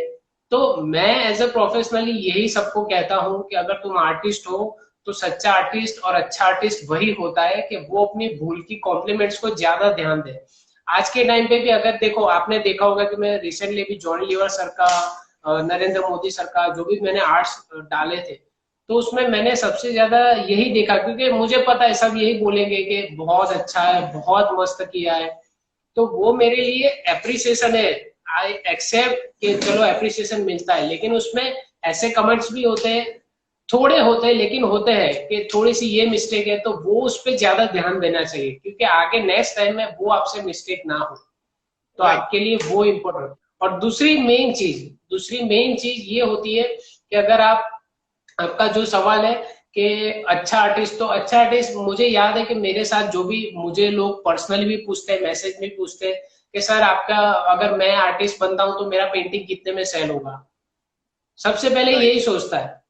तो मैं एज ए प्रोफेशनली यही सबको कहता हूँ कि अगर तुम आर्टिस्ट हो तो सच्चा आर्टिस्ट और अच्छा आर्टिस्ट वही होता है कि वो अपनी भूल की कॉम्प्लीमेंट्स को ज्यादा ध्यान दे। आज के टाइम पे भी अगर देखो, आपने देखा होगा कि मैं रिसेंटली भी जॉनी लीवर सर का, नरेंद्र मोदी सर का जो भी मैंने आर्ट्स डाले थे, तो उसमें मैंने सबसे ज्यादा यही देखा, क्योंकि मुझे पता है सब यही बोलेंगे कि बहुत अच्छा है, बहुत मस्त किया है, तो वो मेरे लिए एप्रिसिएशन है। आई एक्सेप्ट कि चलो एप्रिसिएशन मिलता है, लेकिन उसमें ऐसे कमेंट्स भी होते हैं, थोड़े होते हैं लेकिन होते हैं कि थोड़ी सी ये मिस्टेक है, तो वो उस पर ज्यादा ध्यान देना चाहिए, क्योंकि आगे नेक्स्ट टाइम में वो आपसे मिस्टेक ना हो, तो आपके लिए वो इम्पोर्टेंट। और दूसरी मेन चीज ये होती है कि अगर आपका जो सवाल है कि अच्छा आर्टिस्ट, तो अच्छा आर्टिस्ट, मुझे याद है कि मेरे साथ जो भी मुझे लोग पर्सनली भी पूछते हैं, मैसेज में पूछते हैं कि सर आपका, अगर मैं आर्टिस्ट बनता हूं तो मेरा पेंटिंग कितने में सेल होगा, सबसे पहले यही सोचता है।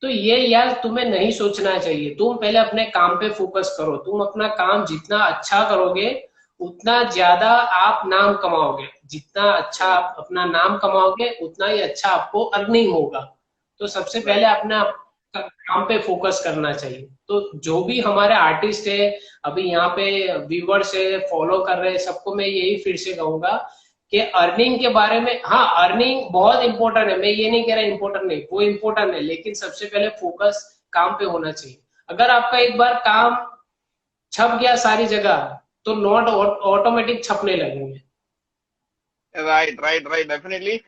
तो ये यार तुम्हें नहीं सोचना चाहिए, तुम पहले अपने काम पे फोकस करो, तुम अपना काम जितना अच्छा करोगे उतना ज्यादा आप नाम कमाओगे, जितना अच्छा आप अपना नाम कमाओगे उतना ही अच्छा आपको अर्निंग होगा। तो सबसे पहले अपना काम पे फोकस करना चाहिए। तो जो भी हमारे आर्टिस्ट है, अभी यहाँ पे व्यूवर्स है, फॉलो कर रहे हैं, सबको मैं यही फिर से कहूंगा कि अर्निंग के बारे में, हाँ अर्निंग बहुत इंपॉर्टेंट है, मैं ये नहीं कह रहा इंपॉर्टेंट नहीं, वो इंपॉर्टेंट है, लेकिन सबसे पहले फोकस काम पे होना चाहिए। अगर आपका एक बार काम छप गया सारी जगह तो नोट ऑटोमेटिक छपने लगेंगे। Right definitely.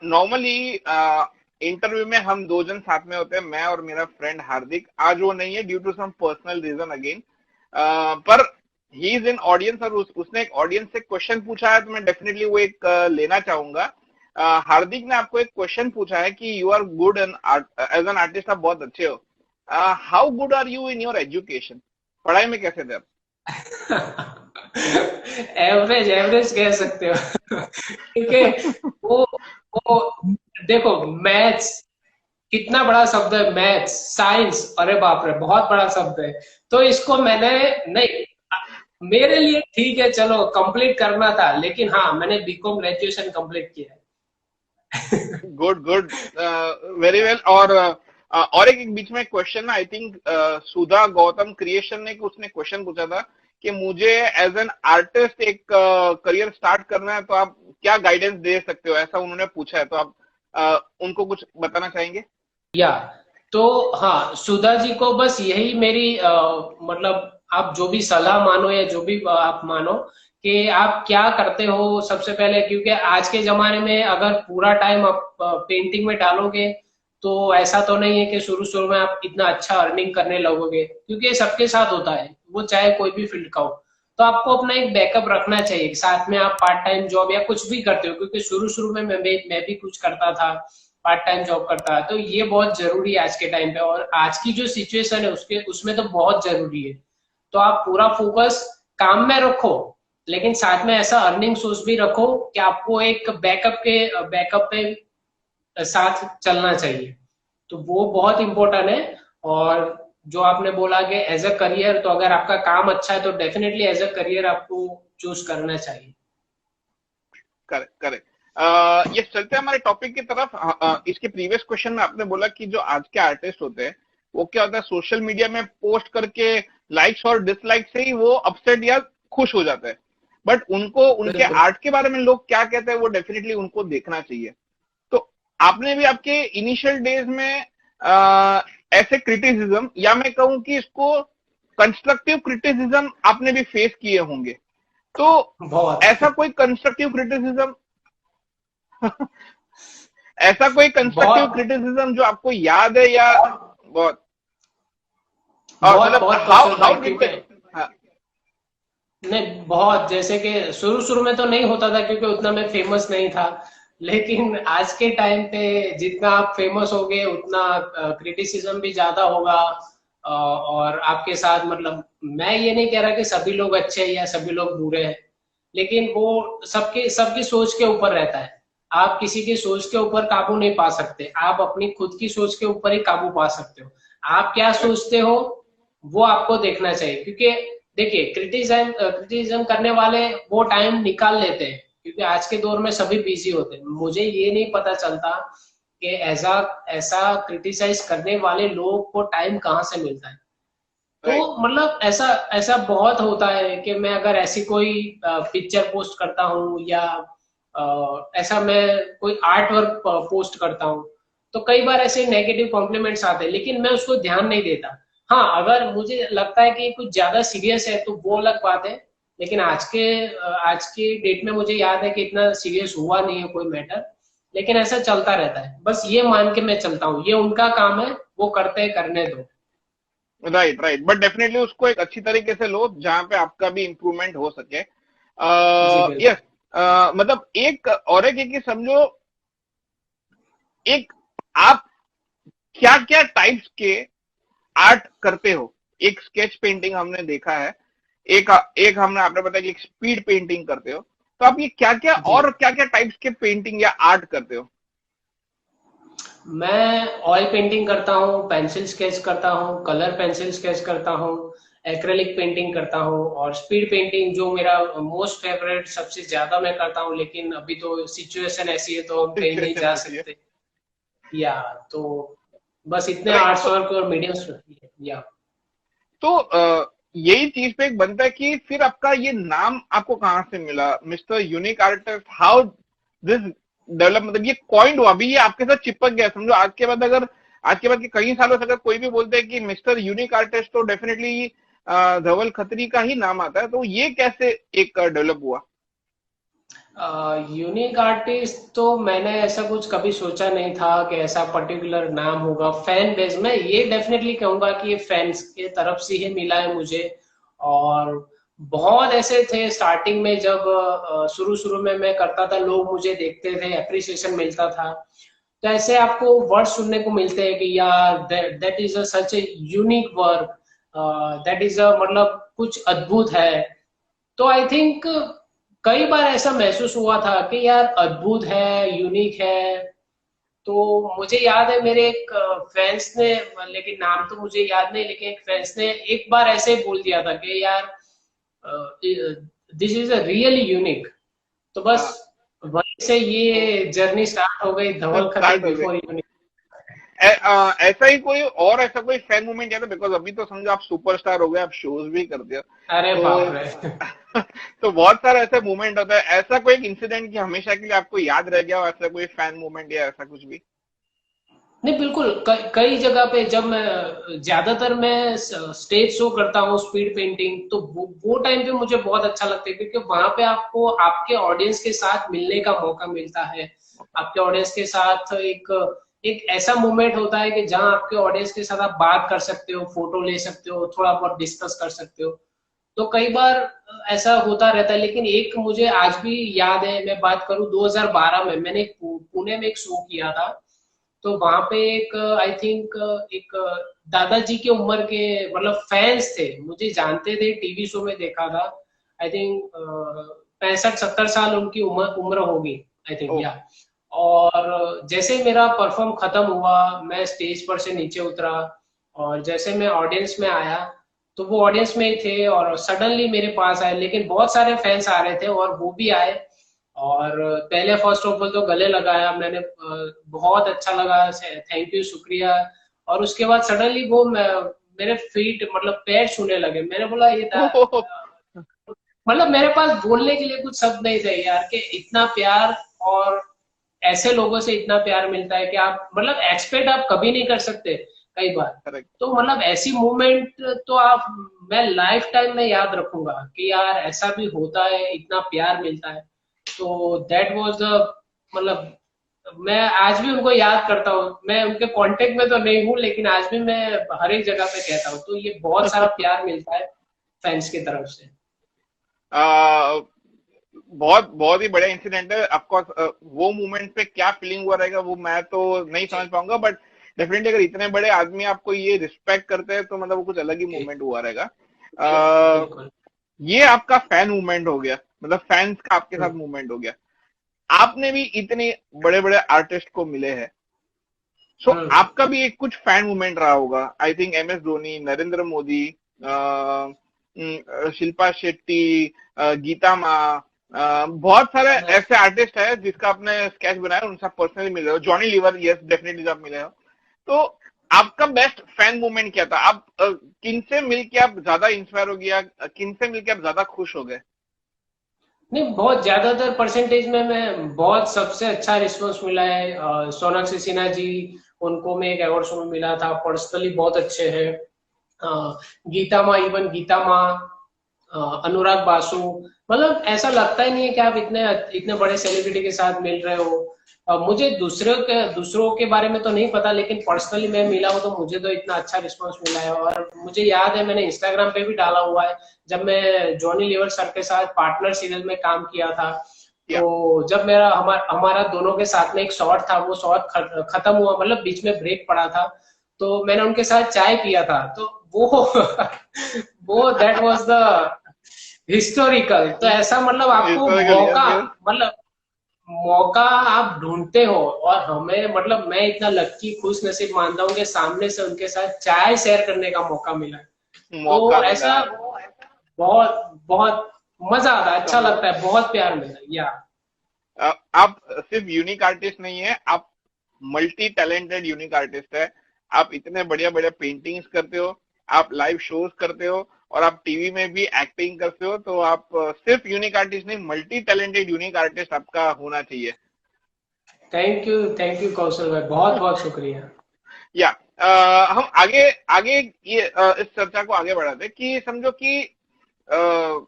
नॉर्मली इंटरव्यू में हम दो जन साथ में होते हैं, मैं और मेरा फ्रेंड हार्दिक। आज वो नहीं है due to some personal reason again, पर ही इज इन ऑडियंस और उसने एक ऑडियंस से क्वेश्चन पूछा है, तो मैं डेफिनेटली वो एक लेना चाहूंगा। हार्दिक ने आपको एक क्वेश्चन पूछा है कि you are good as an artist, आप बहुत अच्छे हो, how good are you in your education, पढ़ाई में कैसे थे आप? एवरेज कह सकते हो क्योंकि वो देखो, मैथ्स कितना बड़ा शब्द है, मैथ्स साइंस, अरे बाप रे बहुत बड़ा शब्द है। तो इसको मैंने नहीं, मेरे लिए ठीक है चलो कंप्लीट करना था, लेकिन हाँ मैंने बीकॉम ग्रेजुएशन कंप्लीट किया है। Good very well. और एक बीच में question, I think Sudha Gautam creation ने उसने क्वेश्चन पूछा था कि मुझे एज एन आर्टिस्ट एक करियर स्टार्ट करना है, तो आप क्या गाइडेंस दे सकते हो, ऐसा उन्होंने पूछा है, तो आप उनको कुछ बताना चाहेंगे? या तो हाँ, सुधा जी को बस यही मेरी मतलब आप जो भी सलाह मानो या जो भी आप मानो कि आप क्या करते हो सबसे पहले, क्योंकि आज के जमाने में अगर पूरा टाइम आप पेंटिंग में डालोगे तो ऐसा तो नहीं है कि शुरू शुरू में आप इतना अच्छा अर्निंग करने लगोगे, क्योंकि सबके साथ होता है, वो चाहे कोई भी फील्ड का हो। तो आपको अपना एक बैकअप रखना चाहिए, साथ में आप पार्ट टाइम जॉब या कुछ भी करते हो, क्योंकि शुरू शुरू में मैं भी कुछ करता था, पार्ट टाइम जॉब करता है, तो ये बहुत जरूरी है आज के टाइम पे, और आज की जो सिचुएशन है उसके उसमें तो बहुत जरूरी है। तो आप पूरा फोकस काम में रखो, लेकिन साथ में ऐसा अर्निंग सोर्स भी रखो कि आपको एक बैकअप पे साथ चलना चाहिए। तो वो बहुत इंपॉर्टेंट है। और जो आपने बोला कि एज अ करियर, तो अगर आपका काम अच्छा है तो डेफिनेटली एज अ करियर आपको चूज करना चाहिए। Correct correct. ये चलते हैं हमारे टॉपिक की तरफ। इसके प्रीवियस क्वेश्चन में आपने बोला कि जो आज के आर्टिस्ट होते हैं वो क्या होता है, सोशल मीडिया में पोस्ट करके लाइक्स और डिसलाइक से ही वो अपसेट या खुश हो जाते हैं, बट उनको उनके बिल्कुल। आर्ट के बारे में लोग क्या कहते हैं वो डेफिनेटली उनको देखना चाहिए। तो आपने भी आपके इनिशियल डेज में ऐसे क्रिटिसिज्म, या मैं कहूं कि इसको कंस्ट्रक्टिव क्रिटिसिज्म आपने भी फेस किए होंगे, तो बहुत। ऐसा कोई कंस्ट्रक्टिव क्रिटिसिज्म ऐसा कोई कंस्ट्रक्टिव बहुत क्रिटिसिज्म जो आपको याद है, या बहुत और बहुत मतलब बहुत हाउ पसंद हाउ है, डिड क्योंकि नहीं, बहुत, जैसे कि शुरू शुरू में तो नहीं होता था क्योंकि उतना मैं फेमस नहीं था, लेकिन आज के टाइम पे जितना आप फेमस होगे उतना क्रिटिसिज्म भी ज्यादा होगा। और आपके साथ, मतलब मैं ये नहीं कह रहा कि सभी लोग अच्छे हैं या सभी लोग बुरे हैं, लेकिन वो सबके सबकी सोच के ऊपर रहता है। आप किसी की सोच के ऊपर काबू नहीं पा सकते, आप अपनी खुद की सोच के ऊपर ही काबू पा सकते हो। आप क्या सोचते हो वो आपको देखना चाहिए, क्योंकि देखिए क्रिटिसिज्म करने वाले वो टाइम निकाल लेते हैं, क्योंकि आज के दौर में सभी बिजी होते हैं। मुझे ये नहीं पता चलता कि ऐसा ऐसा क्रिटिसाइज करने वाले लोगों को टाइम कहाँ से मिलता है। तो राइट मतलब ऐसा ऐसा बहुत होता है कि मैं अगर ऐसी कोई पिक्चर पोस्ट करता हूँ या ऐसा मैं कोई आर्ट वर्क पोस्ट करता हूँ, तो कई बार ऐसे नेगेटिव कॉम्प्लीमेंट्स आते हैं, लेकिन मैं उसको ध्यान नहीं देता। हाँ, अगर मुझे लगता है कि कुछ ज्यादा सीरियस है तो वो अलग बात है, लेकिन आज के डेट में मुझे याद है कि इतना सीरियस हुआ नहीं है कोई मैटर, लेकिन ऐसा चलता रहता है। बस ये मान के मैं चलता हूँ, ये उनका काम है, वो करते हैं, करने दो। राइट राइट, बट डेफिनेटली उसको एक अच्छी तरीके से लो जहां पे आपका भी इम्प्रूवमेंट हो सके। जी यस, बिल्कुल। मतलब एक और एक कि समझो, एक आप क्या क्या टाइप्स के आर्ट करते हो। एक स्केच पेंटिंग हमने देखा है, एक एक हमने आपने बताया कि एक स्पीड पेंटिंग करते हो, तो आप ये क्या क्या जी, और क्या क्या टाइप्स के पेंटिंग या आर्ट करते हो? मैं ऑयल पेंटिंग करता हूँ, पेंसिल स्केच करता हूँ, कलर पेंसिल स्केच करता हूँ, एक्रेलिक पेंटिंग करता हूँ, और स्पीड पेंटिंग जो मेरा मोस्ट फेवरेट सबसे ज्यादा मैं करता हूँ, लेकिन अभी तो सिचुएशन ऐसी है तो हम कहीं नहीं सिचुएशन जा ऐसी है। सकते। या तो बस इतने राइट, आर्ट्स तो वर्क और मीडियम। या यही चीज पे एक बनता है कि फिर आपका ये नाम आपको कहां से मिला, mister unique artist, how this develop, मतलब ये कॉइंड हुआ, अभी ये आपके साथ चिपक गया समझो। आज के बाद अगर आज के बाद के कई सालों से अगर कोई भी बोलते हैं कि मिस्टर यूनिक आर्टिस्ट, तो डेफिनेटली धवल खत्री का ही नाम आता है। तो ये कैसे एक डेवलप हुआ? यूनिक आर्टिस्ट तो मैंने ऐसा कुछ कभी सोचा नहीं था कि ऐसा पर्टिकुलर नाम होगा। फैन बेस में ये डेफिनेटली कहूंगा कि ये फैंस के तरफ से ही मिला है मुझे। और बहुत ऐसे थे स्टार्टिंग में, जब शुरू शुरू में मैं करता था, लोग मुझे देखते थे, अप्रिसिएशन मिलता था, तो ऐसे आपको वर्ड सुनने को मिलते हैं कि यार that is such a unique work, that is a, मतलब कुछ अद्भुत है। तो आई थिंक कई बार ऐसा महसूस हुआ था कि यार अद्भुत है, यूनिक है। तो मुझे याद है मेरे एक फ्रेंड्स ने, लेकिन नाम तो मुझे याद नहीं, लेकिन एक फ्रेंड्स ने एक बार ऐसे ही बोल दिया था कि यार this is a really unique. तो बस हाँ, वहीं से ये जर्नी स्टार्ट हो गई, धवल खत्री स्टार्ट हो गई। Before unique. ऐसा ही कोई और ऐसा कोई फैन मूवमेंट याद है? बिकॉज अभी तो समझो आप सुपरस्टार हो गए, आप शोज भी करते हो, अरे बाप रे। तो तो बहुत सारे ऐसे मूवमेंट होता है। ऐसा कोई एक इंसिडेंट कि हमेशा के लिए आपको याद रह गया हो, ऐसा कोई फैन मूवमेंट या ऐसा कुछ भी? नहीं बिल्कुल, कई जगह पे जब मैं, ज्यादातर मैं स्टेज शो करता हूँ स्पीड पेंटिंग, तो वो टाइम पे मुझे बहुत अच्छा लगता है, क्योंकि वहां पे आपको आपके ऑडियंस के साथ मिलने का मौका मिलता है। आपके ऑडियंस के साथ एक एक ऐसा मोमेंट होता है कि जहां आपके ऑडियंस के साथ आप बात कर सकते हो, फोटो ले सकते हो, थोड़ा बहुत डिस्कस कर सकते हो। तो कई बार ऐसा होता रहता है, लेकिन एक मुझे आज भी याद है, मैं बात करूं 2012 में मैंने पुणे में एक शो किया था। तो वहां पे एक आई थिंक एक दादाजी की उम्र के मतलब फैंस थे, मुझे जानते थे, टीवी शो में देखा था। आई थिंक 65-70 साल उनकी उम्र उम्र होगी, आई थिंक, ओ या। और जैसे मेरा परफॉर्म खत्म हुआ, मैं स्टेज पर से नीचे उतरा और जैसे मैं ऑडियंस में आया, तो वो ऑडियंस में ही थे और सडनली मेरे पास आए, लेकिन बहुत सारे फैंस आ रहे थे और वो भी आए। और पहले फर्स्ट ऑफ ऑल तो गले लगाया मैंने, बहुत अच्छा लगा, थैंक यू, शुक्रिया। और उसके बाद सडनली वो मेरे फीट मतलब पैर छूने लगे। मैंने बोला ये मतलब मेरे पास बोलने के लिए कुछ शब्द नहीं थे यार, कि इतना प्यार और ऐसे लोगों से इतना प्यार मिलता है कि आप मतलब एक्सपेक्ट आप कभी नहीं कर सकते कई बार। करेक्ट। तो मतलब ऐसी मूवमेंट तो आप, मैं लाइफ टाइम में याद रखूंगा कि यार ऐसा भी होता है, इतना प्यार मिलता है। तो दैट वाज द मतलब, मैं आज भी उनको याद करता हूँ। मैं उनके कांटेक्ट में तो नहीं हूँ, लेकिन आज भी मैं हर एक जगह पे कहता हूँ। तो ये बहुत सारा प्यार मिलता है फैंस की तरफ से। बहुत बहुत ही बड़ा इंसिडेंट है। ऑफकोर्स वो मोमेंट पे क्या फीलिंग हुआ रहेगा वो मैं तो नहीं जी समझ पाऊंगा, बट डेफिनेटली अगर इतने बड़े आदमी आपको ये रिस्पेक्ट करते हैं तो मतलब वो कुछ अलग ही जी, मोमेंट हुआ रहेगा। अ, बिल्कुल। ये आपका फैन मूवमेंट हो गया, मतलब फैंस का आपके साथ हम्म, मूवमेंट हो गया। आपने भी इतने बड़े बड़े आर्टिस्ट को मिले हैं, सो हम्म। आपका भी एक कुछ फैन मूवमेंट रहा होगा। I think MS Dhoni, Narendra Modi, Shilpa Shetty, Geeta माँ, बहुत सारे ऐसे आर्टिस्ट हैं जिसका आपने स्केच बनाया, उनसे पर्सनली मिले हो। जॉनी लीवर, यस डेफिनेटली आप मिले हो। तो आपका बेस्ट फैन मूवमेंट क्या था? आप किन से मिलके आप ज्यादा इंस्पायर हो गया, किन से मिलके आप ज्यादा खुश हो गए? नहीं, बहुत ज्यादातर परसेंटेज में मैं बहुत सबसे अच्छा रिस्पांस मिला है। सोनाक्षी सिन्हा जी, उनको मैं एक अवार्ड शो में मिला था, पर्सनली बहुत अच्छे हैं। गीता माँ, इवन गीता माँ, अनुराग बासु, मतलब ऐसा लगता ही नहीं है कि आप इतने इतने बड़े सेलिब्रिटी के साथ मिल रहे हो। मुझे दूसरों के बारे में तो नहीं पता, लेकिन पर्सनली मैं मिला हूं तो मुझे तो इतना अच्छा रिस्पांस मिला है। और मुझे याद है, मैंने इंस्टाग्राम पे भी डाला हुआ है, जब मैं जॉनी लीवर सर के साथ पार्टनर सीरियल में काम किया था। या तो जब हमारा दोनों के साथ में एक शॉट था, वो शॉट खत्म हुआ, मतलब बीच में ब्रेक पड़ा था, तो मैंने उनके साथ चाय पिया था। तो वो वो दैट वाज द हिस्टोरिकल। तो ऐसा मतलब आपको मौका, मतलब मौका आप ढूंढते हो, और हमें मतलब मैं इतना लक्की खुश नसीब मानता हूँ कि सामने से उनके साथ चाय शेयर करने का मौका मिला। मौका तो मिला ऐसा है। बहुत बहुत मजा आता है, अच्छा समझ, लगता है, बहुत प्यार मिला या। आप सिर्फ यूनिक आर्टिस्ट नहीं है, आप मल्टी टैलेंटेड यूनिक आर्टिस्ट है। आप इतने बढ़िया बढ़िया पेंटिंग्स करते हो, आप लाइव शोज करते हो, और आप टीवी में भी एक्टिंग करते हो। तो आप सिर्फ यूनिक आर्टिस्ट नहीं, मल्टी टैलेंटेड यूनिक आर्टिस्ट आपका होना चाहिए। थैंक यू कौशल भाई, बहुत बहुत शुक्रिया। या हम आगे आगे ये इस चर्चा को आगे बढ़ाते हैं कि समझो कि अ,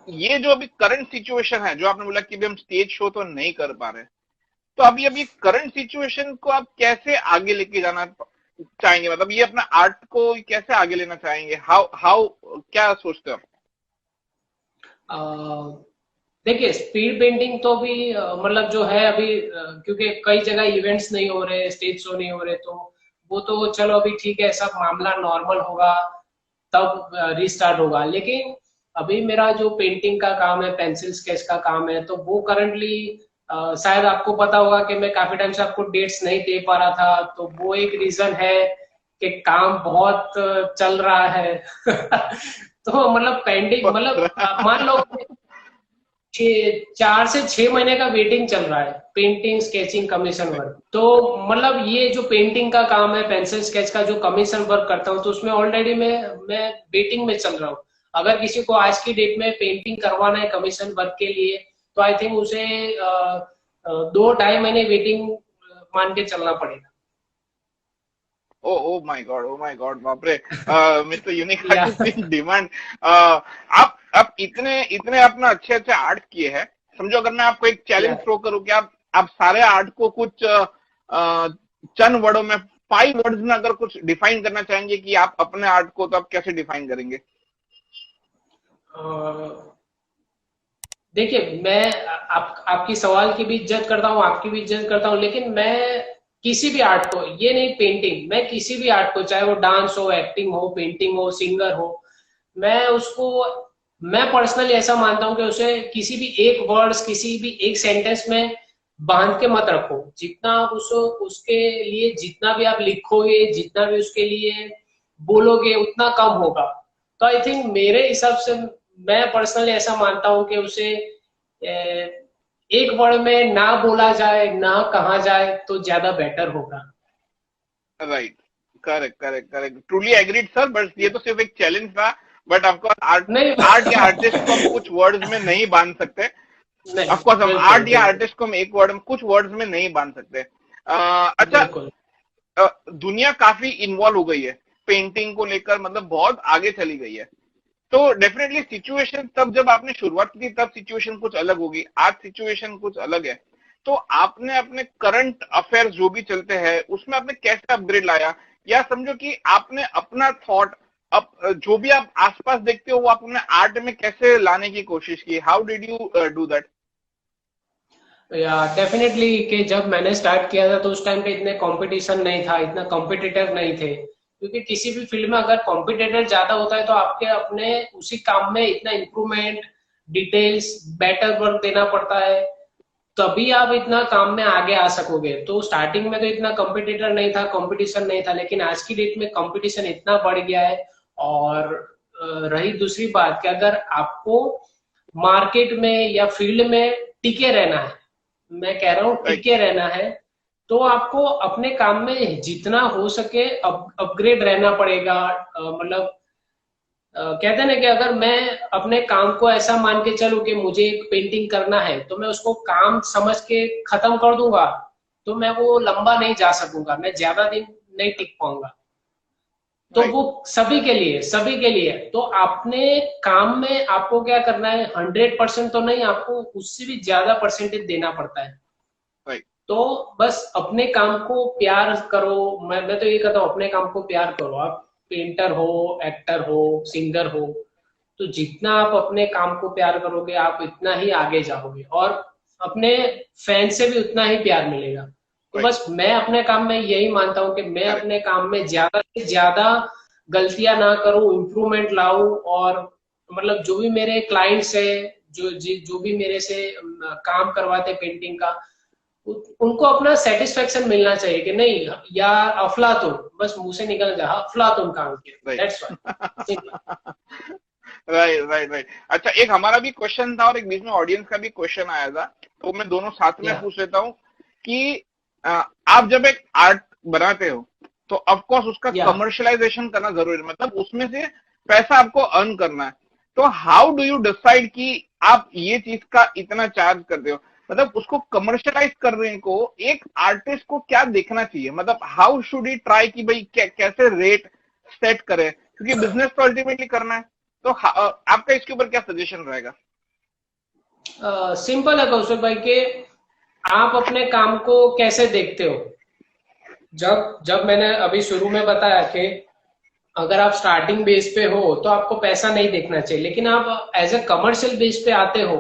ये जो अभी करंट सिचुएशन है, जो आपने बोला कि अभी हम स्टेज शो तो नहीं कर पा रहे, तो अभी करंट सिचुएशन को आप कैसे आगे लेके जाना चाहेंगे? मतलब ये अपना आर्ट को कैसे आगे लेना चाहेंगे? हाउ हाउ क्या सोचते हो आप? अ, देखिए, स्पीड पेंटिंग तो भी मतलब जो है अभी, क्योंकि कई जगह इवेंट्स नहीं हो रहे, स्टेज शो नहीं हो रहे, तो वो तो चलो अभी ठीक है, सब मामला नॉर्मल होगा तब रीस्टार्ट होगा। लेकिन अभी मेरा जो पेंटिंग का काम है, पेंसिल स्केच का काम है, तो वो करंटली शायद आपको पता होगा कि मैं काफी टाइम से आपको डेट्स नहीं दे पा रहा था, तो वो एक रीजन है कि काम बहुत चल रहा है। तो मतलब पेंडिंग, मतलब मान लो 4 से 6 महीने का वेटिंग चल रहा है, पेंटिंग स्केचिंग कमीशन वर्क। तो मतलब ये जो पेंटिंग का काम है, पेंसिल स्केच का जो कमीशन वर्क करता हूँ, तो उसमें ऑलरेडी मैं वेटिंग में चल रहा हूँ। अगर किसी को आज की डेट में पेंटिंग करवाना है कमीशन वर्क के लिए, तो आई थिंक उसे 2-2.5 महीने वेटिंग मान के चलना पड़ेगा। Oh oh my God, oh my God, बाप रे। मिस्टर यूनिक या आर्टिस्ट इन डिमांड। आप इतने इतने अपना अच्छे अच्छे आर्ट किए हैं। समझो अगर मैं आपको एक या चैलेंज थ्रो करूं कि आप सारे आर्ट को कुछ चंद वर्डों में, 5 वर्ड्स में अगर कुछ डिफाइन करना चाहेंगे कि आप अपने आर्ट को, तो आप कैसे डिफाइन करेंगे? देखिए, मैं आपकी सवाल की भी इज्जत करता हूँ, आपकी भी इज्जत करता हूँ, लेकिन मैं किसी भी आर्ट को, ये नहीं पेंटिंग, मैं किसी भी आर्ट को, चाहे वो डांस हो, एक्टिंग हो, पेंटिंग हो, सिंगर हो, मैं उसको, मैं पर्सनली ऐसा मानता हूँ कि उसे किसी भी एक वर्ड्स, किसी भी एक सेंटेंस में बांध के मत रखो। जितना आप उसके लिए जितना भी आप लिखोगे, जितना भी उसके लिए बोलोगे, उतना कम होगा। तो आई थिंक मेरे हिसाब से मैं पर्सनली ऐसा मानता हूँ कि उसे एक वर्ड में ना बोला जाए, ना कहा जाए, तो ज्यादा बेटर होगा। Right, correct correct correct, truly agreed sir. But ये तो सिर्फ एक चैलेंज था, बट ऑफकोर्स आर्ट नहीं आर्ट या आर्टिस्ट को हम कुछ वर्ड्स में नहीं बांध सकते। नहीं, ऑफकोर्स हम बिल्कुल आर्ट या बिल्कुल आर्टिस्ट को हम एक वर्ड में, कुछ वर्ड्स में नहीं बांध सकते। अच्छा, बिल्कुल। दुनिया काफी इन्वॉल्व हो गई है पेंटिंग को लेकर, मतलब बहुत आगे चली गई है। तो डेफिनेटली सिचुएशन, तब जब आपने शुरुआत की तब सिचुएशन कुछ अलग होगी, आज सिचुएशन कुछ अलग है। तो आपने अपने करंट अफेयर्स जो भी चलते हैं उसमें आपने कैसे अपग्रेड लाया, या समझो कि आपने अपना थॉट, अब जो भी आप आसपास देखते हो वो आपने आर्ट में कैसे लाने की कोशिश की? How did you do that? या डेफिनेटली कि जब मैंने स्टार्ट किया था तो उस टाइम पे इतने कंपटीशन नहीं था, इतना कॉम्पिटिटर नहीं थे। क्योंकि किसी भी फील्ड में अगर कॉम्पिटिटर ज्यादा होता है तो आपके अपने उसी काम में इतना इम्प्रूवमेंट, डिटेल्स, बेटर वर्क देना पड़ता है, तभी आप इतना काम में आगे आ सकोगे। तो स्टार्टिंग में तो इतना कॉम्पिटिटर नहीं था, कंपटीशन नहीं था, लेकिन आज की डेट में कंपटीशन इतना बढ़ गया है। और रही दूसरी बात कि अगर आपको मार्केट में या फील्ड में टिके रहना है, मैं कह रहा हूँ राइट, टिके रहना है, तो आपको अपने काम में जितना हो सके अपग्रेड रहना पड़ेगा। मतलब कहते हैं ना कि अगर मैं अपने काम को ऐसा मान के चलूं कि मुझे एक पेंटिंग करना है, तो मैं उसको काम समझ के खत्म कर दूंगा, तो मैं वो लंबा नहीं जा सकूंगा, मैं ज्यादा दिन नहीं टिक पाऊंगा। तो राइट, वो सभी के लिए, सभी के लिए। तो अपने काम में आपको क्या करना है, 100% तो नहीं, आपको उससे भी ज्यादा परसेंटेज देना पड़ता है। राइट, तो बस अपने काम को प्यार करो। मैं तो ये कहता हूँ, अपने काम को प्यार करो। आप पेंटर हो, एक्टर हो, सिंगर हो, तो जितना आप अपने काम को प्यार करोगे, आप इतना ही आगे जाओगे और अपने फैन से भी उतना ही प्यार मिलेगा। तो राइट, बस मैं अपने काम में यही मानता हूँ कि मैं करेक्ट, अपने काम में ज्यादा से ज्यादा गलतियां ना करूं, इम्प्रूवमेंट लाऊं। और मतलब जो भी मेरे क्लाइंट्स है, जो भी मेरे से काम करवाते पेंटिंग का, उनको अपना सेटिस्फेक्शन मिलना चाहिए कि नहीं यार अफलातून, बस मुंह से निकल जाए अफलातून काम किया, right. That's why. Right right right. अच्छा, एक हमारा भी क्वेश्चन था और एक बीच में ऑडियंस का भी क्वेश्चन आया था, तो मैं दोनों साथ में या पूछ लेता हूँ कि आप जब एक आर्ट बनाते हो तो ऑफकोर्स उसका या कमर्शलाइजेशन करना जरूरी है, मतलब उसमें से पैसा आपको अर्न करना है। तो हाउ डू यू डिसाइड कि आप ये चीज का इतना चार्ज करते हो? मतलब उसको कमर्शलाइज करने को एक आर्टिस्ट को क्या देखना चाहिए, मतलब हाउ शुड ही ट्राई कि भाई कैसे रेट सेट करे, क्योंकि बिजनेस तो अल्टीमेटली करना है। तो आपका इसके ऊपर क्या सजेशन रहेगा? सिंपल है कौशल भाई कि आप अपने काम को कैसे देखते हो। जब जब मैंने अभी शुरू में बताया कि अगर आप स्टार्टिंग बेस पे हो तो आपको पैसा नहीं देखना चाहिए, लेकिन आप एज ए कमर्शियल बेस पे आते हो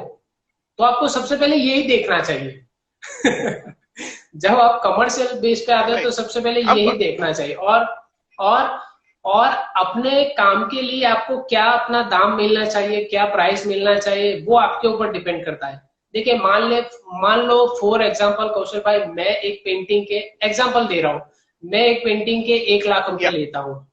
तो आपको सबसे पहले यही देखना चाहिए। जब आप कमर्शियल बेस पे आते हो तो राइट, सबसे पहले अब यही देखना चाहिए। और और अपने काम के लिए आपको क्या अपना दाम मिलना चाहिए, क्या प्राइस मिलना चाहिए, वो आपके ऊपर डिपेंड करता है। देखिए मान लो फॉर एग्जांपल कौशल भाई, मैं एक पेंटिंग के एग्जांपल दे रहा हूँ, मैं एक पेंटिंग के 1 लाख रुपए या लेता हूँ।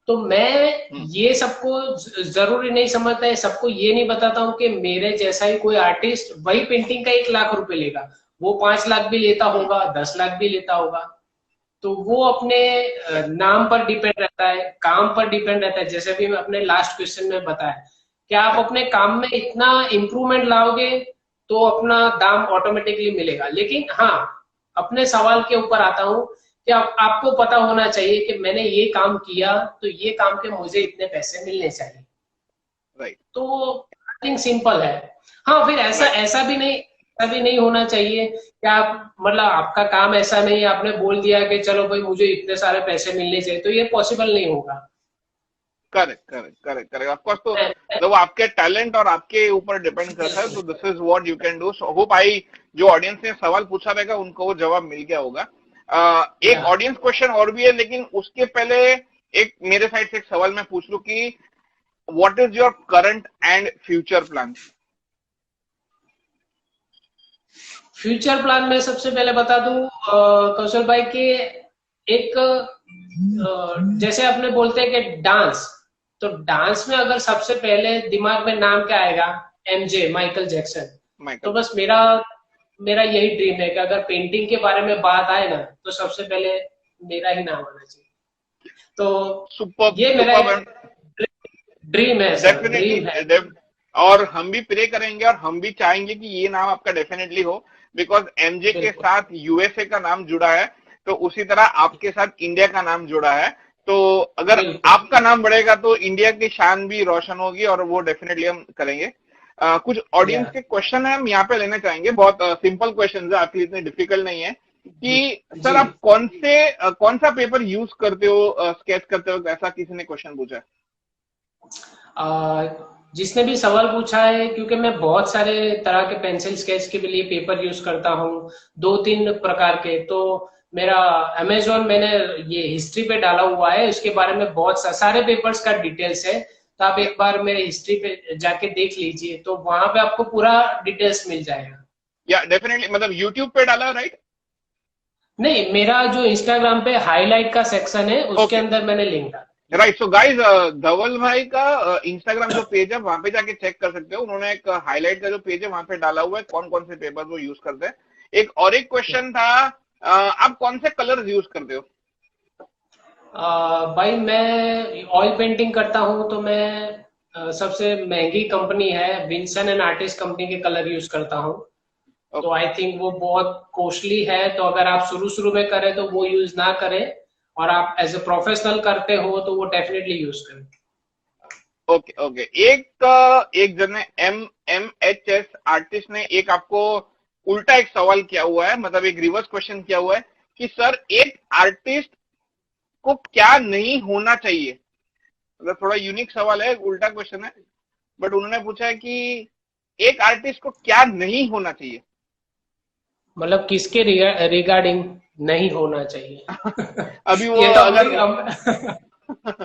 तो मैं ये सबको जरूरी नहीं समझता है, सबको ये नहीं बताता हूँ कि मेरे जैसा ही कोई आर्टिस्ट वही पेंटिंग का 1 लाख रुपए लेगा, वो 5 लाख भी लेता होगा, 10 लाख भी लेता होगा। तो वो अपने नाम पर डिपेंड रहता है, काम पर डिपेंड रहता है। जैसे भी मैं अपने लास्ट क्वेश्चन में बताया कि आप अपने काम में इतना इम्प्रूवमेंट लाओगे तो अपना दाम ऑटोमेटिकली मिलेगा। लेकिन हाँ, अपने सवाल के ऊपर आता हूँ कि आपको पता होना चाहिए कि मैंने ये काम किया तो ये काम के मुझे इतने पैसे मिलने चाहिए। राइट, तो आई थिंक सिंपल है। हाँ, फिर ऐसा राइट, ऐसा भी नहीं होना चाहिए कि आप मतलब आपका काम ऐसा नहीं है, आपने बोल दिया कि चलो भाई मुझे इतने सारे पैसे मिलने चाहिए, तो ये पॉसिबल नहीं होगा। Correct correct correct correct. Of course तो मतलब वो आपके टैलेंट और आपके ऊपर डिपेंड करता है। तो this is what you can do. So hope I, जो ऑडियंस ने सवाल पूछा रहेगा उनको वो जवाब मिल गया होगा। एक Yeah. ऑडियंस क्वेश्चन और भी है, लेकिन उसके पहले एक मेरे साइड से एक सवाल मैं पूछ लूं कि what is your current and future plan? Future plan में सबसे पहले बता दूं कौशल भाई कि एक जैसे आपने बोलते हैं कि डांस, तो डांस में अगर सबसे पहले दिमाग में नाम क्या आएगा, एमजे, माइकल जैक्सन। तो माइकल, बस मेरा मेरा यही ड्रीम है कि अगर पेंटिंग के बारे में बात आए ना तो सबसे पहले मेरा ही नाम आना चाहिए। तो सुपर ये मेरा सुपर, ड्रीम है सर, ड्रीम है। डेफिनेटली। और हम भी प्रे करेंगे और हम भी चाहेंगे कि ये नाम आपका डेफिनेटली हो, बिकॉज एमजे के बिल्कुल साथ यूएसए का नाम जुड़ा है, तो उसी तरह आपके साथ इंडिया का नाम जुड़ा है। तो अगर बिल्कुल। आपका नाम बढ़ेगा तो इंडिया की शान भी रोशन होगी, और वो डेफिनेटली हम करेंगे। कुछ ऑडियंस या के क्वेश्चन है हम यहाँ पे लेना चाहेंगे, बहुत सिंपल क्वेश्चन है, आपके लिए इतने डिफिकल्ट नहीं है। कि सर जी, आप कौन सा पेपर यूज करते हो स्केच करते हो, ऐसा किसी ने क्वेश्चन पूछा है? जिसने भी सवाल पूछा है, क्योंकि मैं बहुत सारे तरह के पेंसिल स्केच के लिए पेपर यूज करता हूँ, 2-3 प्रकार के। तो मेरा अमेजोन, मैंने ये हिस्ट्री पे डाला हुआ है, उसके बारे में बहुत सारे पेपर्स का डिटेल्स है। तो आप एक बार मेरे हिस्ट्री पे जाके देख लीजिए, तो वहां पे आपको पूरा डिटेल्स मिल जाएगा। या डेफिनेटली, मतलब यूट्यूब पे डाला, राइट? नहीं, मेरा जो इंस्टाग्राम पे हाईलाइट का सेक्शन है उसके ओके, अंदर मैंने लिंक डाला। राइट। सो गाइज, धवल भाई का इंस्टाग्राम जो पेज है वहां पे जाके चेक कर सकते हो। उन्होंने एक हाईलाइट का जो पेज है वहां पे डाला हुआ है कौन कौन से पेपर वो यूज करते हैं। एक क्वेश्चन था, आप कौन से कलर्स यूज करते हो? भाई मैं ऑयल पेंटिंग करता हूँ, तो मैं सबसे महंगी कंपनी है विंसन एंड आर्टिस्ट कंपनी के कलर यूज करता हूँ। तो ओके, आई थिंक वो बहुत कॉस्टली है, तो अगर आप शुरू शुरू में करें तो वो यूज ना करें, और आप एज ए प्रोफेशनल करते हो तो वो डेफिनेटली यूज करें। Okay, okay. एक जन ने MMHS आर्टिस्ट ने एक आपको उल्टा एक सवाल किया हुआ है, मतलब एक रिवर्स क्वेश्चन किया हुआ है कि सर एक आर्टिस्ट को क्या नहीं होना चाहिए। मतलब थोड़ा यूनिक सवाल है, उल्टा क्वेश्चन है, बट उन्होंने पूछा है कि एक आर्टिस्ट को क्या नहीं होना चाहिए। मतलब किसके रिगार्डिंग नहीं होना चाहिए? अभी वो ये तो अगर हम भी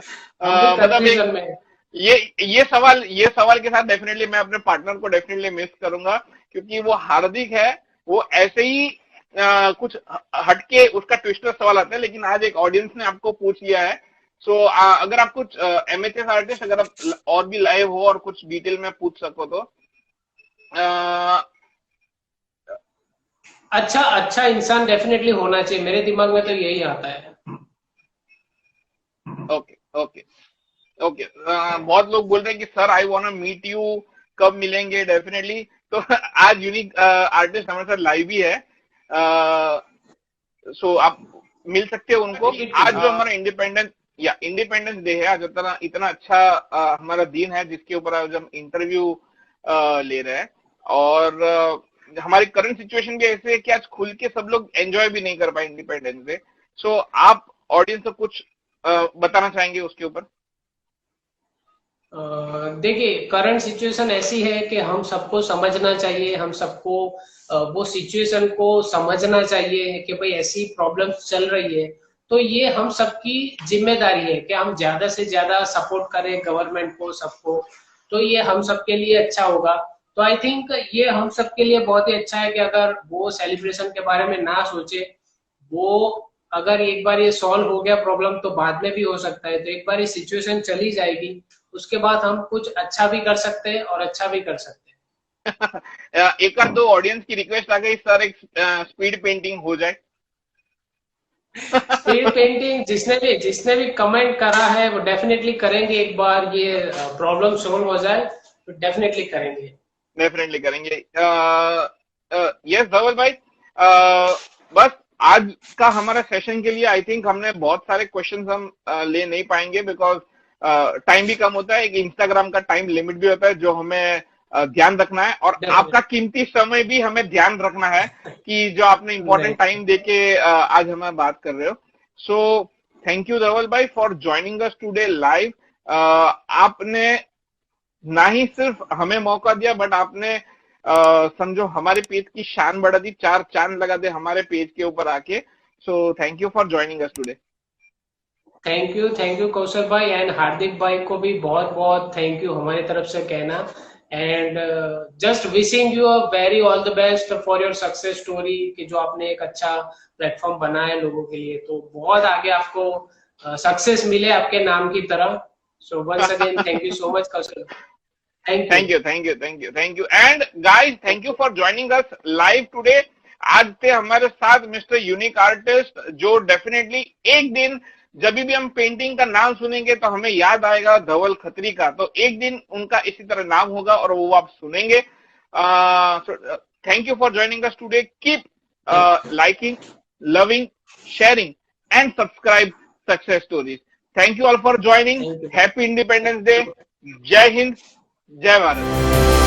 मतलब एक कंफ्यूजन में हैं। ये सवाल के साथ डेफिनेटली मैं अपने पार्टनर को डेफिनेटली मिस करूंगा, क्योंकि वो हार्दिक है, वो ऐसे ही कुछ हटके उसका ट्विस्टर सवाल आता है, लेकिन आज एक ऑडियंस ने आपको पूछ लिया है। सो अगर आप कुछ MHS आर्टिस्ट, अगर आप और भी लाइव हो और कुछ डिटेल में पूछ सको तो। अच्छा अच्छा इंसान डेफिनेटली होना चाहिए, मेरे दिमाग में तो यही आता है। Okay, okay, okay. बहुत लोग बोल रहे हैं कि sir I want to meet you, कब मिलेंगे? डेफिनेटली। तो आज यूनिक आर्टिस्ट हमारे साथ लाइव ही है, सो आप मिल सकते हो उनको। आज जो हमारा इंडिपेंडेंस डे है, आज इतना इतना अच्छा हमारा दिन है जिसके ऊपर आज हम इंटरव्यू ले रहे हैं। और हमारी करंट सिचुएशन भी ऐसे है कि आज खुल के सब लोग एंजॉय भी नहीं कर पाए इंडिपेंडेंस डे। सो आप ऑडियंस को कुछ बताना चाहेंगे उसके ऊपर? देखिए, करंट सिचुएशन ऐसी है कि हम सबको समझना चाहिए, हम सबको वो सिचुएशन को समझना चाहिए कि भाई ऐसी प्रॉब्लम्स चल रही है। तो ये हम सबकी जिम्मेदारी है कि हम ज्यादा से ज्यादा सपोर्ट करें गवर्नमेंट को, सबको। तो ये हम सबके लिए अच्छा होगा। तो आई थिंक ये हम सबके लिए बहुत ही अच्छा है कि अगर वो सेलिब्रेशन के बारे में ना सोचे, वो अगर एक बार ये सॉल्व हो गया प्रॉब्लम तो बाद में भी हो सकता है। तो एक बार ये सिचुएशन चली जाएगी, उसके बाद हम कुछ अच्छा भी कर सकते हैं और अच्छा भी कर सकते हैं। एक और दो ऑडियंस की रिक्वेस्ट आ गई, सर एक स्पीड पेंटिंग हो जाए। स्पीड पेंटिंग जिसने भी कमेंट करा है वो डेफिनेटली करेंगे, एक बार ये प्रॉब्लम सॉल्व हो जाए तो डेफिनेटली करेंगे। डेफिनेटली करेंगे। यस धवल भाई, बस आज का हमारा सेशन के लिए आई थिंक हमने बहुत सारे क्वेश्चंस हम ले नहीं पाएंगे, बिकॉज टाइम भी कम होता है, एक इंस्टाग्राम का टाइम लिमिट भी होता है जो हमें ध्यान रखना है, और Definitely. आपका कीमती समय भी हमें ध्यान रखना है कि जो आपने इंपॉर्टेंट टाइम देके आज हमें बात कर रहे हो। सो थैंक यू धवल भाई for joining us today live. आपने ना ही सिर्फ हमें मौका दिया, बट आपने समझो हमारे पेज की शान बढ़ा दी, 4 चांद लगा दे हमारे पेज के ऊपर आके, So thank you for joining us today. Thank you Kaushal भाई एंड हार्दिक भाई को भी बहुत बहुत थैंक यू हमारी तरफ से कहना and just wishing you a very all the best for your success story कि जो आपने एक अच्छा प्लेटफॉर्म बनाया है लोगों के लिए, तो बहुत आगे आपको सक्सेस मिले आपके नाम की तरह. So once again thank you so much Kaushal. Thank you. And guys, thank you for joining us live today. आज थे हमारे साथ मिस्टर यूनिक आर्टिस्ट, जो डेफिनेटली एक दिन जब भी हम पेंटिंग का नाम सुनेंगे तो हमें याद आएगा धवल खत्री का, तो एक दिन उनका इसी तरह नाम होगा और वो आप सुनेंगे. Thank you for joining us today. Keep liking, loving, sharing and subscribe success stories. Thank you all for joining. Happy Independence Day. Jai Hind, Jai Bharat.